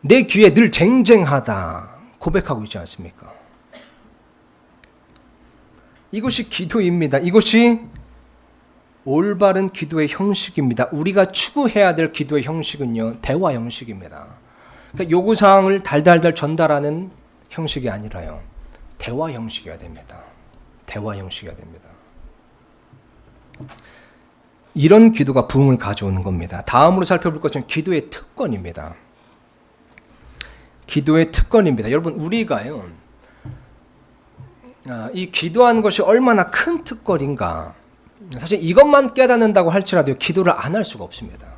내 귀에 늘 쟁쟁하다 고백하고 있지 않습니까? 이것이 기도입니다. 이것이 올바른 기도의 형식입니다. 우리가 추구해야 될 기도의 형식은요, 대화 형식입니다. 그러니까 요구사항을 달달달 전달하는 형식이 아니라요, 대화 형식이어야 됩니다. 대화 형식이어야 됩니다. 이런 기도가 부흥을 가져오는 겁니다. 다음으로 살펴볼 것은 기도의 특권입니다. 기도의 특권입니다. 여러분, 우리가요, 이 기도하는 것이 얼마나 큰 특권인가. 사실 이것만 깨닫는다고 할지라도 기도를 안 할 수가 없습니다.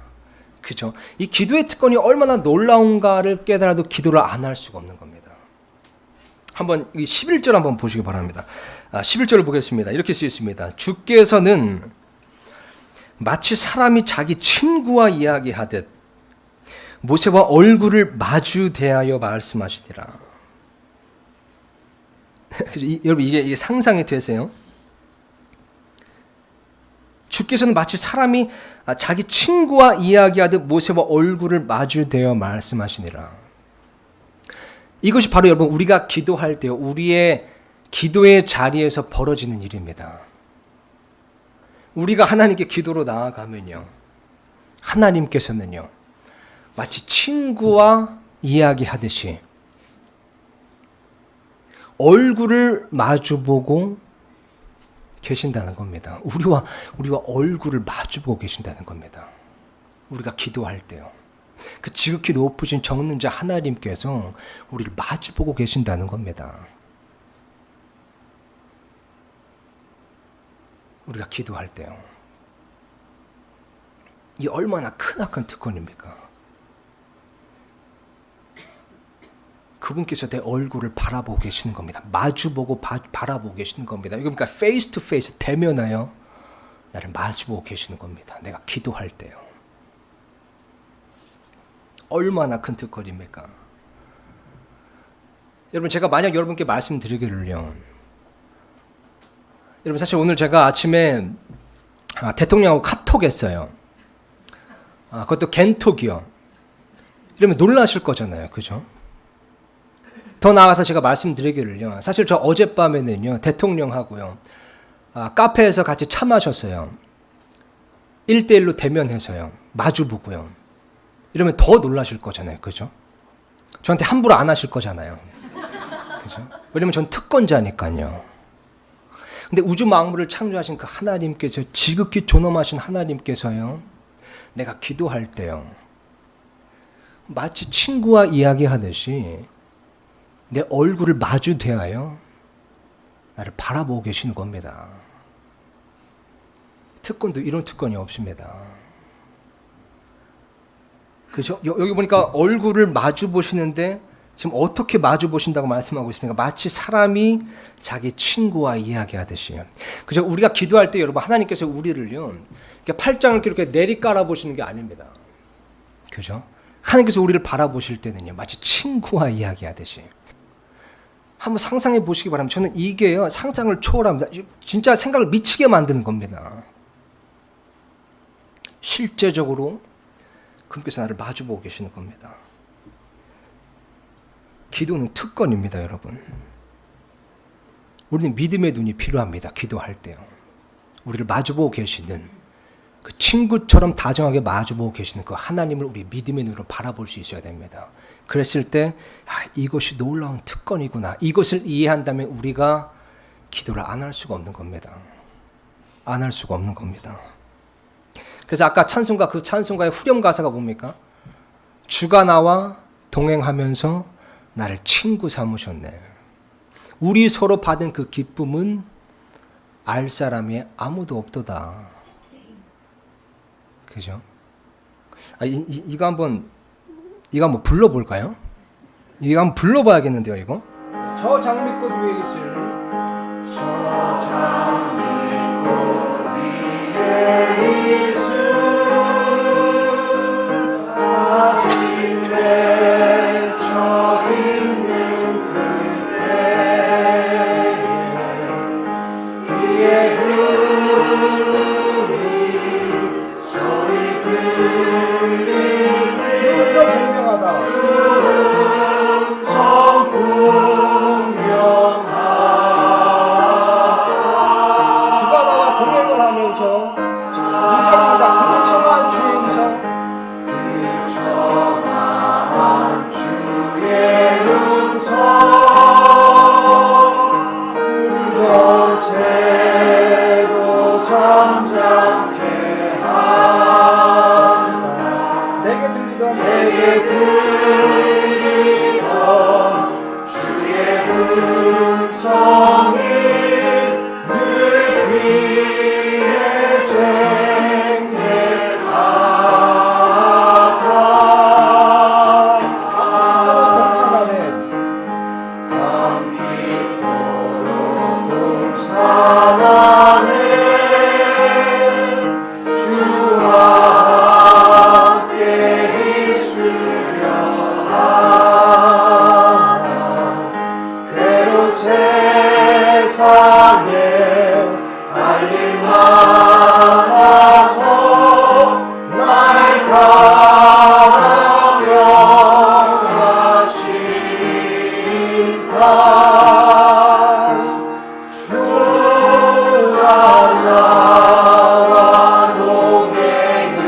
그죠? 이 기도의 특권이 얼마나 놀라운가를 깨달아도 기도를 안 할 수가 없는 겁니다. 한번 이 11절 한번 보시기 바랍니다. 11절을 보겠습니다. 이렇게 쓰여 있습니다. 주께서는 마치 사람이 자기 친구와 이야기하듯 모세와 얼굴을 마주 대하여 말씀하시더라. 여러분, 이게 상상이 되세요? 주께서는 마치 사람이 자기 친구와 이야기하듯 모세와 얼굴을 마주대어 말씀하시니라. 이것이 바로 여러분, 우리가 기도할 때 우리의 기도의 자리에서 벌어지는 일입니다. 우리가 하나님께 기도로 나아가면요, 하나님께서는요, 마치 친구와 이야기하듯이 얼굴을 마주보고 계신다는 겁니다. 우리와 얼굴을 마주보고 계신다는 겁니다. 우리가 기도할 때요. 그 지극히 높으신 정능자 하나님께서 우리를 마주보고 계신다는 겁니다. 우리가 기도할 때요. 이 얼마나 크나큰 특권입니까? 그분께서 내 얼굴을 바라보고 계시는 겁니다. 마주보고 바라보고 계시는 겁니다. 이거 그러니까 페이스 투 페이스, 대면하여 나를 마주보고 계시는 겁니다. 내가 기도할 때요. 얼마나 큰 특권입니까? 여러분, 제가 만약 여러분께 말씀드리기를요, 여러분, 사실 오늘 제가 아침에 대통령하고 카톡했어요. 그것도 겐톡이요. 이러면 놀라실 거잖아요. 그죠? 더 나아가서 제가 말씀드리기를요, 사실 저 어젯밤에는요, 대통령하고요, 카페에서 같이 차 마셨어요. 1대1로 대면해서요, 마주보고요. 이러면 더 놀라실 거잖아요. 그죠? 저한테 함부로 안 하실 거잖아요. 그죠? 왜냐면 전 특권자니까요. 근데 우주 만물을 창조하신 그 하나님께서, 지극히 존엄하신 하나님께서요, 내가 기도할 때요, 마치 친구와 이야기하듯이 내 얼굴을 마주 대하여 나를 바라보고 계시는 겁니다. 특권도 이런 특권이 없습니다. 그죠? 여기 보니까 얼굴을 마주 보시는데 지금 어떻게 마주 보신다고 말씀하고 있습니까? 마치 사람이 자기 친구와 이야기하듯이요. 그죠? 우리가 기도할 때 여러분, 하나님께서 우리를요, 팔짱을 이렇게 내리깔아 보시는 게 아닙니다. 그죠? 하나님께서 우리를 바라보실 때는요, 마치 친구와 이야기하듯이. 한번 상상해 보시기 바랍니다. 저는 이게요, 상상을 초월합니다. 진짜 생각을 미치게 만드는 겁니다. 실제적으로 그분께서 나를 마주보고 계시는 겁니다. 기도는 특권입니다, 여러분. 우리는 믿음의 눈이 필요합니다. 기도할 때요. 우리를 마주보고 계시는, 그 친구처럼 다정하게 마주보고 계시는 그 하나님을 우리 믿음의 눈으로 바라볼 수 있어야 됩니다. 그랬을 때 이것이 놀라운 특권이구나. 이것을 이해한다면 우리가 기도를 안 할 수가 없는 겁니다. 안 할 수가 없는 겁니다. 그래서 아까 찬송가, 그 찬송가의 후렴 가사가 뭡니까? 주가 나와 동행하면서 나를 친구 삼으셨네. 우리 서로 받은 그 기쁨은 알 사람이 아무도 없도다. 그죠? 이거 한번 불러볼까요? 이거 한번 불러봐야겠는데요, 이거? 저 장미꽃 위에 있을 저 장미꽃 위에 있을 아직 맺혀 있는 그대의 귀에 흐르는 소리 들리는 주음성 분명하다. 주음성 분명하다. 주가 나와 동행을 하면서 이 자리입니다. 그 청한 주의 음성, 새도 잠잠케 한다. 내게 들리던 주의 음성이 늘 귀에 쟁쟁하다. 밤빛도로 동산하네. 주와 함께 있으려 하나. 괴로운 세상에 할 일 많아서 날 가라명하신다. 주가 나와 동행을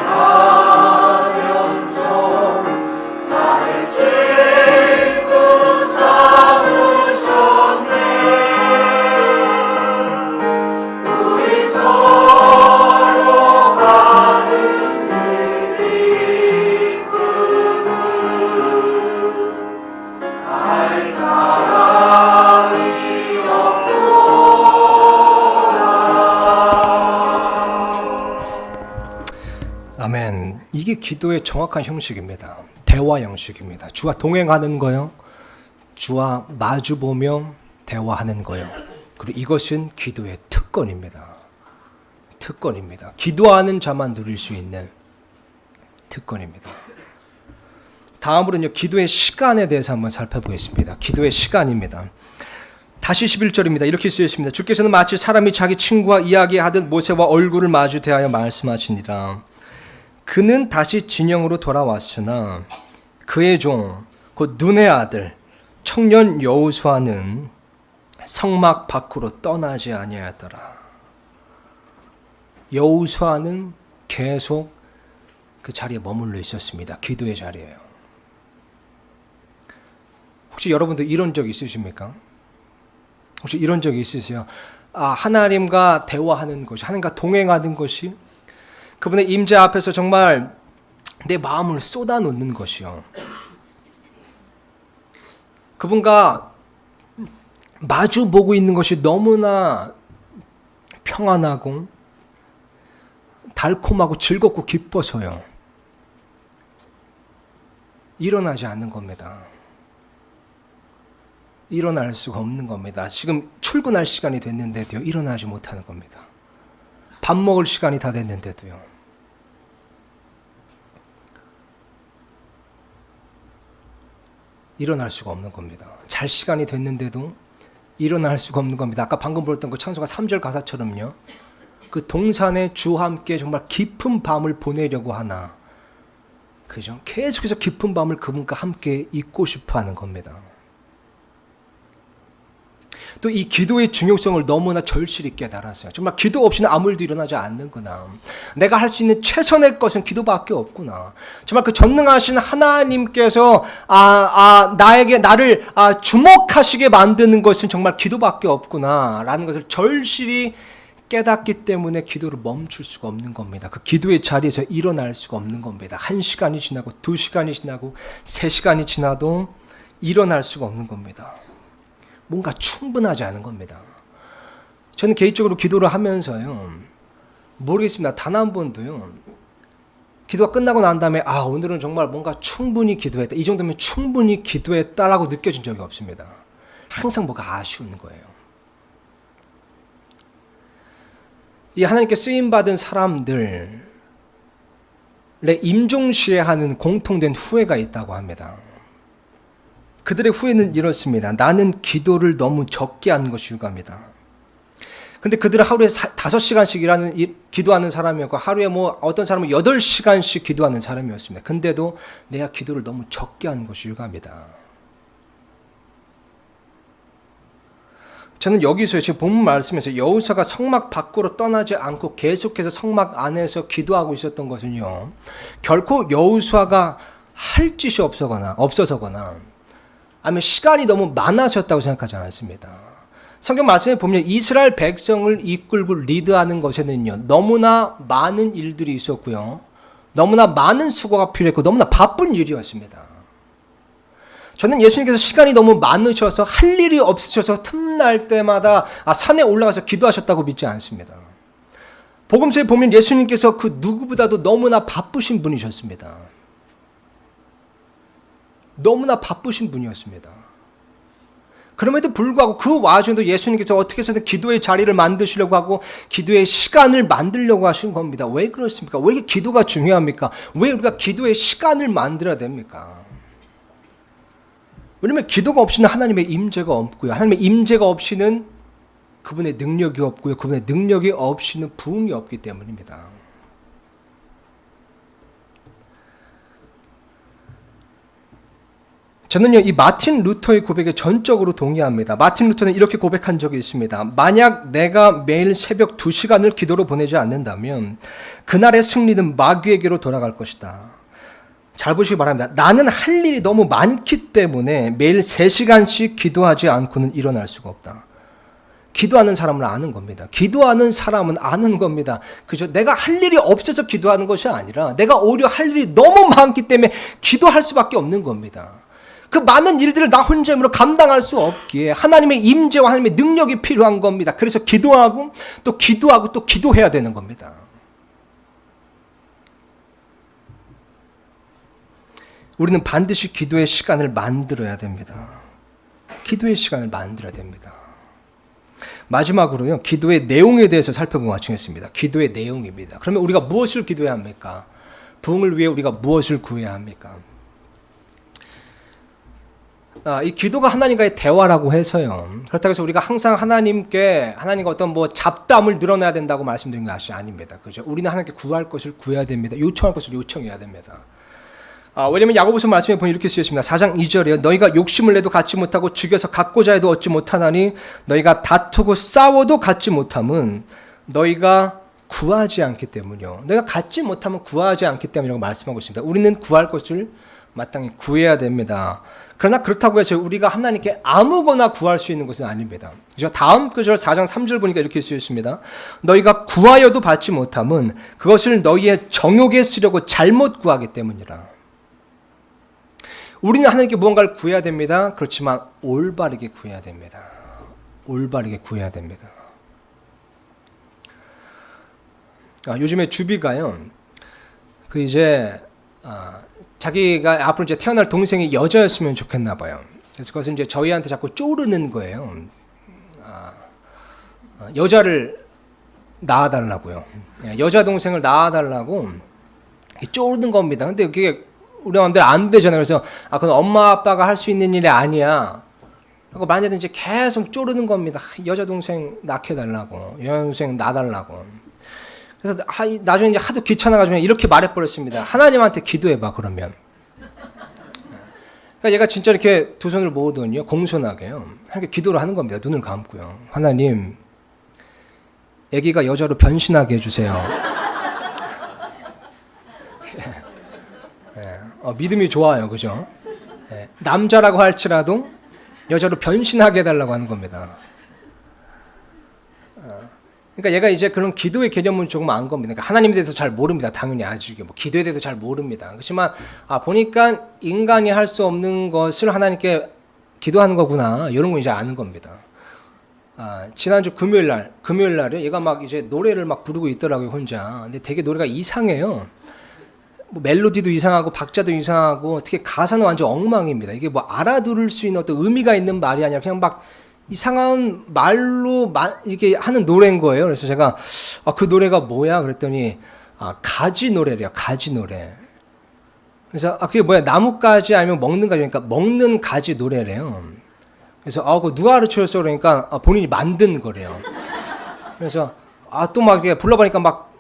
하면서 나를 친구 삼으셨네. 우리 서로 받은 그 기쁨은 알 사람이 아멘. 이게 기도의 정확한 형식입니다. 대화 형식입니다. 주와 동행하는 거요. 주와 마주보며 대화하는 거요. 그리고 이것은 기도의 특권입니다. 특권입니다. 기도하는 자만 누릴 수 있는 특권입니다. 다음으로는요, 기도의 시간에 대해서 한번 살펴보겠습니다. 기도의 시간입니다. 다시 11절입니다. 이렇게 쓰여 있습니다. 주께서는 마치 사람이 자기 친구와 이야기하듯 모세와 얼굴을 마주 대하여 말씀하시니라. 그는 다시 진영으로 돌아왔으나 그의 종 곧 눈의 아들 청년 여호수아는 성막 밖으로 떠나지 아니하였더라. 여호수아는 계속 그 자리에 머물러 있었습니다. 기도의 자리예요. 혹시 여러분들 이런 적 있으십니까? 혹시 이런 적이 있으세요? 하나님과 대화하는 것이, 하나님과 동행하는 것이, 그분의 임재 앞에서 정말 내 마음을 쏟아놓는 것이요. 그분과 마주 보고 있는 것이 너무나 평안하고 달콤하고 즐겁고 기뻐서요. 일어나지 않는 겁니다. 일어날 수가 없는 겁니다. 지금 출근할 시간이 됐는데도요, 일어나지 못하는 겁니다. 밥 먹을 시간이 다 됐는데도요. 일어날 수가 없는 겁니다. 잘 시간이 됐는데도 일어날 수가 없는 겁니다. 아까 방금 불렀던 그 찬송가 3절 가사처럼요. 그 동산에 주와 함께 정말 깊은 밤을 보내려고 하나. 그죠? 계속해서 깊은 밤을 그분과 함께 있고 싶어 하는 겁니다. 또 이 기도의 중요성을 너무나 절실히 깨달았어요. 정말 기도 없이는 아무 일도 일어나지 않는구나. 내가 할 수 있는 최선의 것은 기도밖에 없구나. 정말 그 전능하신 하나님께서 나를 주목하시게 만드는 것은 정말 기도밖에 없구나라는 것을 절실히 깨닫기 때문에 기도를 멈출 수가 없는 겁니다. 그 기도의 자리에서 일어날 수가 없는 겁니다. 1시간이 지나고 2시간이 지나고 3시간이 지나도 일어날 수가 없는 겁니다. 뭔가 충분하지 않은 겁니다. 저는 개인적으로 기도를 하면서요, 모르겠습니다. 단 한 번도요, 기도가 끝나고 난 다음에 오늘은 정말 뭔가 충분히 기도했다, 이 정도면 충분히 기도했다라고 느껴진 적이 없습니다. 항상 뭐가 아쉬운 거예요. 이 하나님께 쓰임받은 사람들의 임종시에 공통된 후회가 있다고 합니다. 그들의 후회는 이렇습니다. 나는 기도를 너무 적게 하는 것이 유감이다. 그런데 그들은 하루에 5시간씩 기도하는 사람이었고, 하루에 어떤 사람은 8시간씩 기도하는 사람이었습니다. 근데도 내가 기도를 너무 적게 하는 것이 유감이다. 저는 여기서 지금 본문 말씀에서 여호수아가 성막 밖으로 떠나지 않고 계속해서 성막 안에서 기도하고 있었던 것은요, 결코 여호수아가 할 짓이 없어서거나 아니면 시간이 너무 많아졌다고 생각하지 않습니다. 성경 말씀에 보면 이스라엘 백성을 이끌고 리드하는 것에는요, 너무나 많은 일들이 있었고요, 너무나 많은 수고가 필요했고 너무나 바쁜 일이었습니다. 저는 예수님께서 시간이 너무 많으셔서 할 일이 없으셔서 틈날 때마다 산에 올라가서 기도하셨다고 믿지 않습니다. 복음서에 보면 예수님께서 그 누구보다도 너무나 바쁘신 분이셨습니다. 너무나 바쁘신 분이었습니다. 그럼에도 불구하고 그 와중에도 예수님께서 어떻게 해서든 기도의 자리를 만드시려고 하고 기도의 시간을 만들려고 하신 겁니다. 왜 그렇습니까? 왜 이게 기도가 중요합니까? 왜 우리가 기도의 시간을 만들어야 됩니까? 왜냐하면 기도가 없이는 하나님의 임재가 없고요, 하나님의 임재가 없이는 그분의 능력이 없고요, 그분의 능력이 없이는 부흥이 없기 때문입니다. 저는요, 이 마틴 루터의 고백에 전적으로 동의합니다. 마틴 루터는 이렇게 고백한 적이 있습니다. 만약 내가 매일 새벽 2시간을 기도로 보내지 않는다면 그날의 승리는 마귀에게로 돌아갈 것이다. 잘 보시기 바랍니다. 나는 할 일이 너무 많기 때문에 매일 3시간씩 기도하지 않고는 일어날 수가 없다. 기도하는 사람은 아는 겁니다. 기도하는 사람은 아는 겁니다. 그죠? 내가 할 일이 없어서 기도하는 것이 아니라 내가 오히려 할 일이 너무 많기 때문에 기도할 수밖에 없는 겁니다. 그 많은 일들을 나 혼자 힘으로 감당할 수 없기에 하나님의 임재와 하나님의 능력이 필요한 겁니다. 그래서 기도하고 또 기도해야 되는 겁니다. 우리는 반드시 기도의 시간을 만들어야 됩니다. 기도의 시간을 만들어야 됩니다. 마지막으로요, 기도의 내용에 대해서 살펴보고 마치겠습니다. 기도의 내용입니다. 그러면 우리가 무엇을 기도해야 합니까? 부흥을 위해 우리가 무엇을 구해야 합니까? 이 기도가 하나님과의 대화라고 해서요, 그렇다고 해서 우리가 항상 하나님과 어떤 잡담을 늘어나야 된다고 말씀드린 것이 아닙니다. 그죠? 우리는 하나님께 구할 것을 구해야 됩니다. 요청할 것을 요청해야 됩니다. 왜냐하면 야고보서 말씀에 보면 이렇게 쓰였습니다. 4장 2절이요. 너희가 욕심을 내도 갖지 못하고 죽여서 갖고자 해도 얻지 못하나니 너희가 다투고 싸워도 갖지 못함은 너희가 구하지 않기 때문이요. 너희가 갖지 못하면 구하지 않기 때문이라고 말씀하고 있습니다. 우리는 구할 것을 마땅히 구해야 됩니다. 그러나 그렇다고 해서 우리가 하나님께 아무거나 구할 수 있는 것은 아닙니다. 그죠? 다음 구절 4장 3절 보니까 이렇게 쓰였습니다. 너희가 구하여도 받지 못함은 그것을 너희의 정욕에 쓰려고 잘못 구하기 때문이라. 우리는 하나님께 무언가를 구해야 됩니다. 그렇지만 올바르게 구해야 됩니다. 올바르게 구해야 됩니다. 요즘에 주비가요, 자기가 앞으로 이제 태어날 동생이 여자였으면 좋겠나 봐요. 그래서 그것을 이제 저희한테 자꾸 쪼르는 거예요. 여자를 낳아달라고요. 여자 동생을 낳아달라고 쪼르는 겁니다. 근데 그게 우리 마음대로 안 되잖아요. 그래서 그건 엄마 아빠가 할 수 있는 일이 아니야. 하고 만약에 이제 계속 쪼르는 겁니다. 여자 동생 낳게 달라고, 여자 동생 낳아달라고. 그래서 나중에 이제 하도 귀찮아가지고 이렇게 말해버렸습니다. 하나님한테 기도해봐 그러면. 그러니까 얘가 진짜 이렇게 두 손을 모으더니요, 공손하게요, 이렇게 기도를 하는 겁니다. 눈을 감고요. 하나님, 아기가 여자로 변신하게 해주세요. 믿음이 좋아요, 그죠? 남자라고 할지라도 여자로 변신하게 해달라고 하는 겁니다. 그러니까 얘가 이제 그런 기도의 개념은 조금 안 겁니다. 그러니까 하나님에 대해서 잘 모릅니다. 당연히 아직 뭐 기도에 대해서 잘 모릅니다. 그렇지만 보니까 인간이 할 수 없는 것을 하나님께 기도하는 거구나, 이런 거 이제 아는 겁니다. 지난주 금요일 날에 얘가 막 이제 노래를 막 부르고 있더라고요, 혼자. 근데 되게 노래가 이상해요. 뭐 멜로디도 이상하고 박자도 이상하고 특히 가사는 완전 엉망입니다. 이게 뭐 알아들을 수 있는 어떤 의미가 있는 말이 아니라 그냥 막 이상한 말로 이렇게 하는 노래인 거예요. 그래서 제가 그 노래가 뭐야? 그랬더니 가지 노래래요. 가지 노래. 그래서 그게 뭐야? 나뭇가지 아니면 먹는 가지? 그러니까 먹는 가지 노래래요. 그래서 그거 누가 가르쳐줬어? 그러니까 본인이 만든 거래요. 그래서 또 막 이렇게 불러보니까 막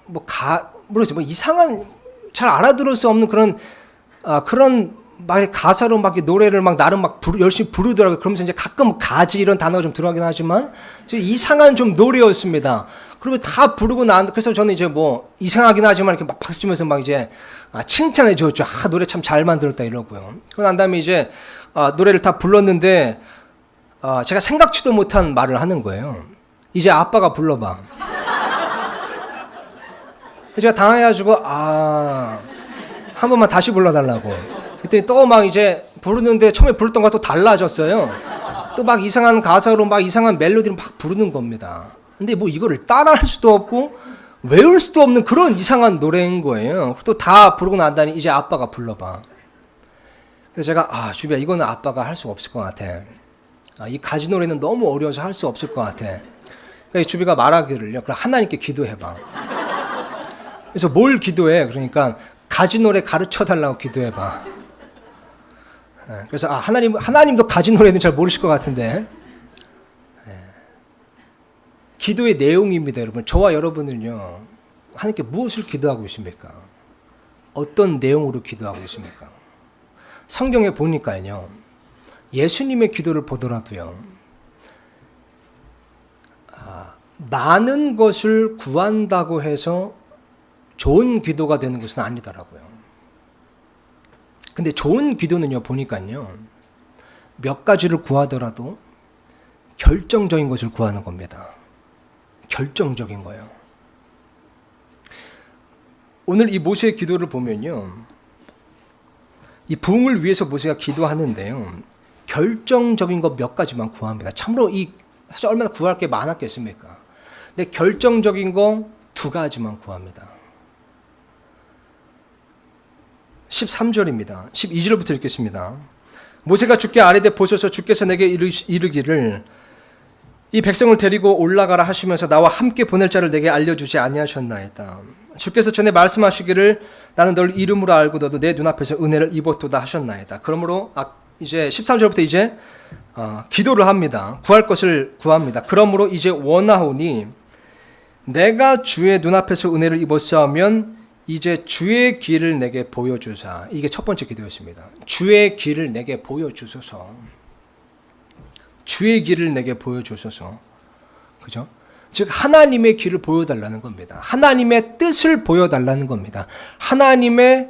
모르겠어요. 뭐 이상한 잘 알아들을 수 없는 그런 막 가사로 막 노래를 막 나름 막 열심히 부르더라고요. 그러면서 이제 가끔 가지 이런 단어가 좀 들어가긴 하지만 이상한 좀 노래였습니다. 그리고 다 부르고 그래서 저는 이제 뭐 이상하긴 하지만 이렇게 막 박수 치면서 막 이제 칭찬해 줬죠. 노래 참 잘 만들었다 이러고요. 그러고 난 다음에 이제 노래를 다 불렀는데 제가 생각지도 못한 말을 하는 거예요. 이제 아빠가 불러봐. 제가 당해가지고 한 번만 다시 불러달라고. 그랬더니 또 막 이제 부르는데 처음에 불렀던 것과 또 달라졌어요. 또 막 이상한 가사로 막 이상한 멜로디를 막 부르는 겁니다. 근데 뭐 이거를 따라할 수도 없고 외울 수도 없는 그런 이상한 노래인 거예요. 또 다 부르고 난 다음에 이제 아빠가 불러봐. 그래서 제가 주비야, 이거는 아빠가 할 수 없을 것 같아. 이 가지 노래는 너무 어려워서 할 수 없을 것 같아. 그러니까 주비가 말하기를요, 그럼 하나님께 기도해봐. 그래서 뭘 기도해? 그러니까 가지 노래 가르쳐 달라고 기도해봐. 그래서 하나님도 가지 노래는 잘 모르실 것 같은데, 기도의 내용입니다, 여러분. 저와 여러분은요, 하나님께 무엇을 기도하고 계십니까? 어떤 내용으로 기도하고 계십니까? 성경에 보니까요, 예수님의 기도를 보더라도요, 많은 것을 구한다고 해서 좋은 기도가 되는 것은 아니더라고요. 근데 좋은 기도는요, 보니까요, 몇 가지를 구하더라도 결정적인 것을 구하는 겁니다. 결정적인 거예요. 오늘 이 모세의 기도를 보면요, 이 부흥을 위해서 모세가 기도하는데요, 결정적인 것 몇 가지만 구합니다. 참으로 사실 얼마나 구할 게 많았겠습니까? 근데 결정적인 거 2가지만 구합니다. 13절입니다. 12절부터 읽겠습니다. 모세가 주께 아뢰되 보소서, 주께서 내게 이르기를 이 백성을 데리고 올라가라 하시면서 나와 함께 보낼 자를 내게 알려주지 아니하셨나이다. 주께서 전에 말씀하시기를 나는 널 이름으로 알고 너도 내 눈앞에서 은혜를 입었도다 하셨나이다. 그러므로 이제 13절부터 이제 기도를 합니다. 구할 것을 구합니다. 그러므로 이제 원하오니 내가 주의 눈앞에서 은혜를 입었사오면 이제 주의 길을 내게 보여주사. 이게 첫 번째 기도였습니다. 주의 길을 내게 보여주소서. 주의 길을 내게 보여주소서. 그죠? 즉 하나님의 길을 보여달라는 겁니다. 하나님의 뜻을 보여달라는 겁니다. 하나님의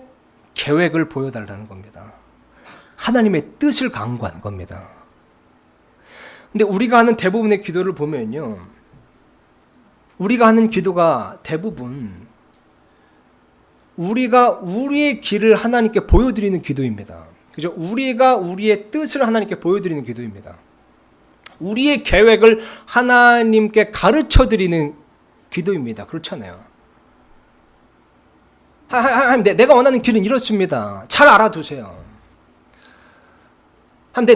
계획을 보여달라는 겁니다. 하나님의 뜻을 강구하는 겁니다. 근데 우리가 하는 대부분의 기도를 보면요, 우리가 하는 기도가 대부분 우리가 우리의 길을 하나님께 보여드리는 기도입니다. 그죠? 우리가 우리의 뜻을 하나님께 보여드리는 기도입니다. 우리의 계획을 하나님께 가르쳐드리는 기도입니다. 그렇잖아요. 내가 원하는 길은 이렇습니다. 잘 알아두세요.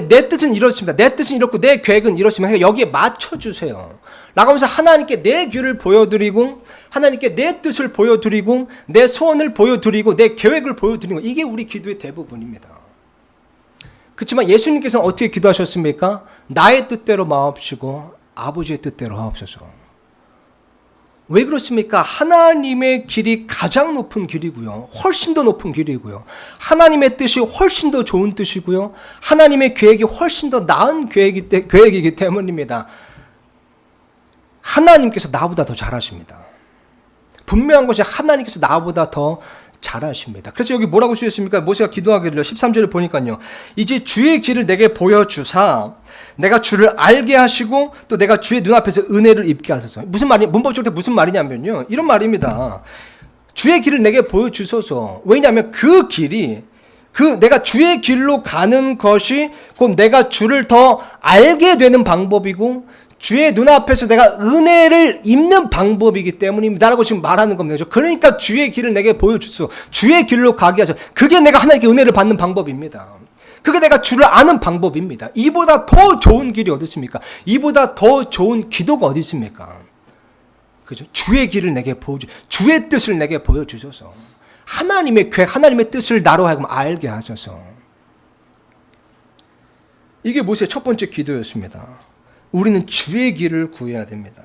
내 뜻은 이렇습니다. 내 뜻은 이렇고 내 계획은 이렇습니다. 여기에 맞춰주세요. 라고 하면서 하나님께 내 길을 보여드리고 하나님께 내 뜻을 보여드리고 내 소원을 보여드리고 내 계획을 보여드리는 거, 이게 우리 기도의 대부분입니다. 그렇지만 예수님께서는 어떻게 기도하셨습니까? 나의 뜻대로 마옵시고 아버지의 뜻대로 하옵소서. 왜 그렇습니까? 하나님의 길이 가장 높은 길이고요. 훨씬 더 높은 길이고요. 하나님의 뜻이 훨씬 더 좋은 뜻이고요. 하나님의 계획이 훨씬 더 나은 계획이기 때문입니다. 하나님께서 나보다 더 잘하십니다. 분명한 것이 하나님께서 나보다 더 잘하십니다. 그래서 여기 뭐라고 쓰였습니까? 모세가 기도하기를 13절을 보니까요. 이제 주의 길을 내게 보여주사 내가 주를 알게 하시고 또 내가 주의 눈앞에서 은혜를 입게 하소서. 무슨 말이 문법적으로 무슨 말이냐면요. 이런 말입니다. 주의 길을 내게 보여주소서. 왜냐하면 그 길이 내가 주의 길로 가는 것이 곧 내가 주를 더 알게 되는 방법이고 주의 눈앞에서 내가 은혜를 입는 방법이기 때문입니다. 라고 지금 말하는 겁니다. 그러니까 주의 길을 내게 보여주소. 주의 길로 가게 하소서. 그게 내가 하나님께 은혜를 받는 방법입니다. 그게 내가 주를 아는 방법입니다. 이보다 더 좋은 길이 어디 있습니까? 이보다 더 좋은 기도가 어디 있습니까? 그죠? 주의 길을 내게 주의 뜻을 내게 보여주소서. 하나님의 계획, 하나님의 뜻을 나로 하여금 알게 하소서. 이게 모세의 첫 번째 기도였습니다. 우리는 주의 길을 구해야 됩니다.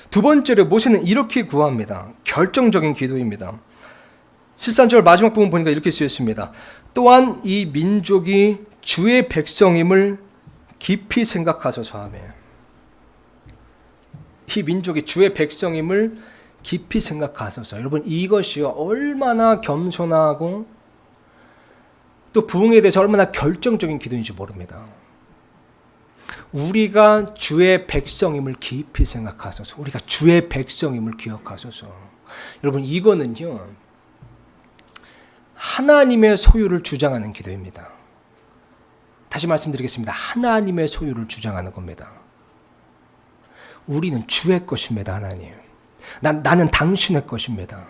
두 번째로 모세는 이렇게 구합니다. 결정적인 기도입니다. 13절 마지막 부분 보니까 이렇게 쓰였습니다. 또한 이 민족이 주의 백성임을 깊이 생각하소서 하며. 이 민족이 주의 백성임을 깊이 생각하소서. 여러분 이것이 얼마나 겸손하고 또 부흥에 대해서 얼마나 결정적인 기도인지 모릅니다. 우리가 주의 백성임을 깊이 생각하소서. 우리가 주의 백성임을 기억하소서. 여러분 이거는요 하나님의 소유를 주장하는 기도입니다. 다시 말씀드리겠습니다. 하나님의 소유를 주장하는 겁니다. 우리는 주의 것입니다. 하나님. 나는 당신의 것입니다.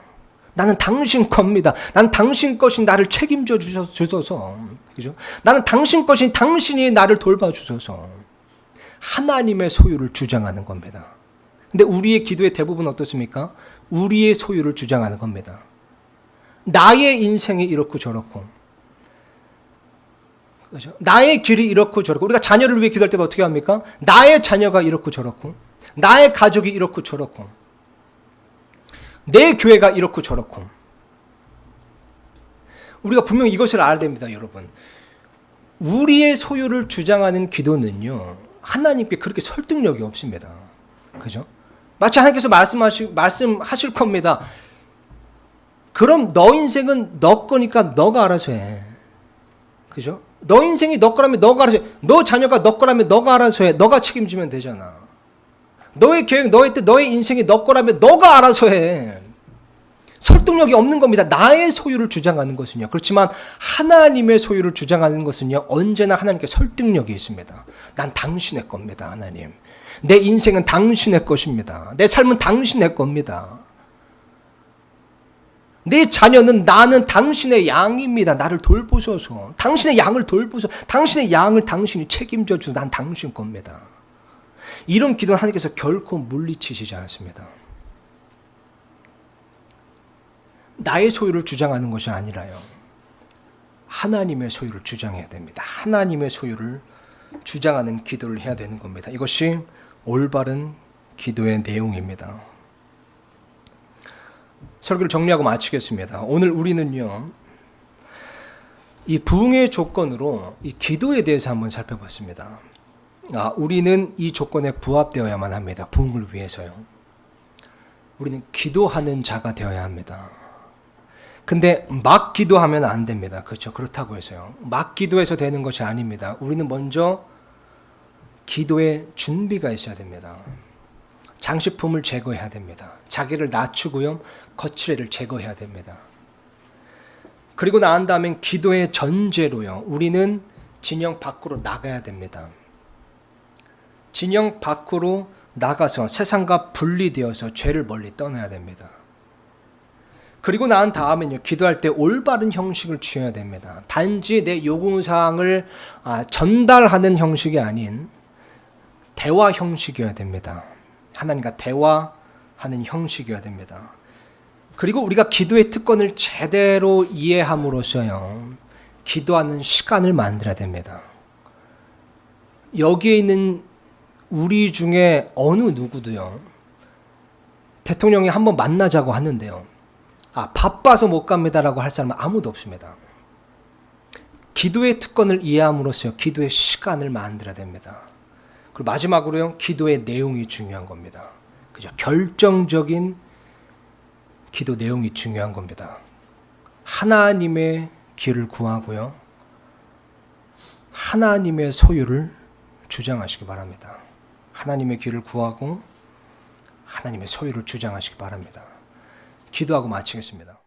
나는 당신 겁니다. 나는 당신 것인 나를 책임져 주소서. 그죠? 나는 당신 것인 당신이 나를 돌봐 주소서. 하나님의 소유를 주장하는 겁니다. 근데 우리의 기도의 대부분 어떻습니까? 우리의 소유를 주장하는 겁니다. 나의 인생이 이렇고 저렇고, 그죠? 나의 길이 이렇고 저렇고, 우리가 자녀를 위해 기도할 때도 어떻게 합니까? 나의 자녀가 이렇고 저렇고, 나의 가족이 이렇고 저렇고, 내 교회가 이렇고 저렇고. 우리가 분명히 이것을 알아야 됩니다, 여러분. 우리의 소유를 주장하는 기도는요, 하나님께 그렇게 설득력이 없습니다. 그죠? 마치 하나님께서 말씀하실 겁니다. 그럼 너 인생은 너 거니까 너가 알아서 해. 그죠? 너 인생이 너 거라면 너가 알아서 해. 너 자녀가 너 거라면 너가 알아서 해. 너가 책임지면 되잖아. 너의 계획, 너의 뜻, 너의 인생이 너 거라면 너가 알아서 해. 설득력이 없는 겁니다. 나의 소유를 주장하는 것은요. 그렇지만 하나님의 소유를 주장하는 것은요. 언제나 하나님께 설득력이 있습니다. 난 당신의 겁니다. 하나님. 내 인생은 당신의 것입니다. 내 삶은 당신의 겁니다. 내 자녀는 나는 당신의 양입니다. 나를 돌보소서. 당신의 양을 돌보소서. 당신의 양을 당신이 책임져 주소. 난 당신 겁니다. 이런 기도는 하나님께서 결코 물리치시지 않습니다. 나의 소유를 주장하는 것이 아니라요. 하나님의 소유를 주장해야 됩니다. 하나님의 소유를 주장하는 기도를 해야 되는 겁니다. 이것이 올바른 기도의 내용입니다. 설교를 정리하고 마치겠습니다. 오늘 우리는요, 이 부흥의 조건으로 이 기도에 대해서 한번 살펴봤습니다. 우리는 이 조건에 부합되어야만 합니다. 부흥을 위해서요. 우리는 기도하는 자가 되어야 합니다. 근데 막 기도하면 안 됩니다. 그렇죠? 그렇다고 해서요. 막 기도해서 되는 것이 아닙니다. 우리는 먼저 기도의 준비가 있어야 됩니다. 장식품을 제거해야 됩니다. 자기를 낮추고요. 거칠애를 제거해야 됩니다. 그리고 난 다음엔 기도의 전제로요. 우리는 진영 밖으로 나가야 됩니다. 진영 밖으로 나가서 세상과 분리되어서 죄를 멀리 떠나야 됩니다. 그리고 난 다음에는요, 기도할 때 올바른 형식을 취해야 됩니다. 단지 내 요구사항을 전달하는 형식이 아닌 대화 형식이어야 됩니다. 하나님과 대화하는 형식이어야 됩니다. 그리고 우리가 기도의 특권을 제대로 이해함으로써요, 기도하는 시간을 만들어야 됩니다. 여기에 있는 우리 중에 어느 누구도요, 대통령이 한번 만나자고 하는데요, 바빠서 못 갑니다라고 할 사람은 아무도 없습니다. 기도의 특권을 이해함으로써 기도의 시간을 만들어야 됩니다. 그리고 마지막으로요, 기도의 내용이 중요한 겁니다. 그죠? 결정적인 기도 내용이 중요한 겁니다. 하나님의 길을 구하고요, 하나님의 소유를 주장하시기 바랍니다. 하나님의 길을 구하고 하나님의 소유를 주장하시기 바랍니다. 기도하고 마치겠습니다.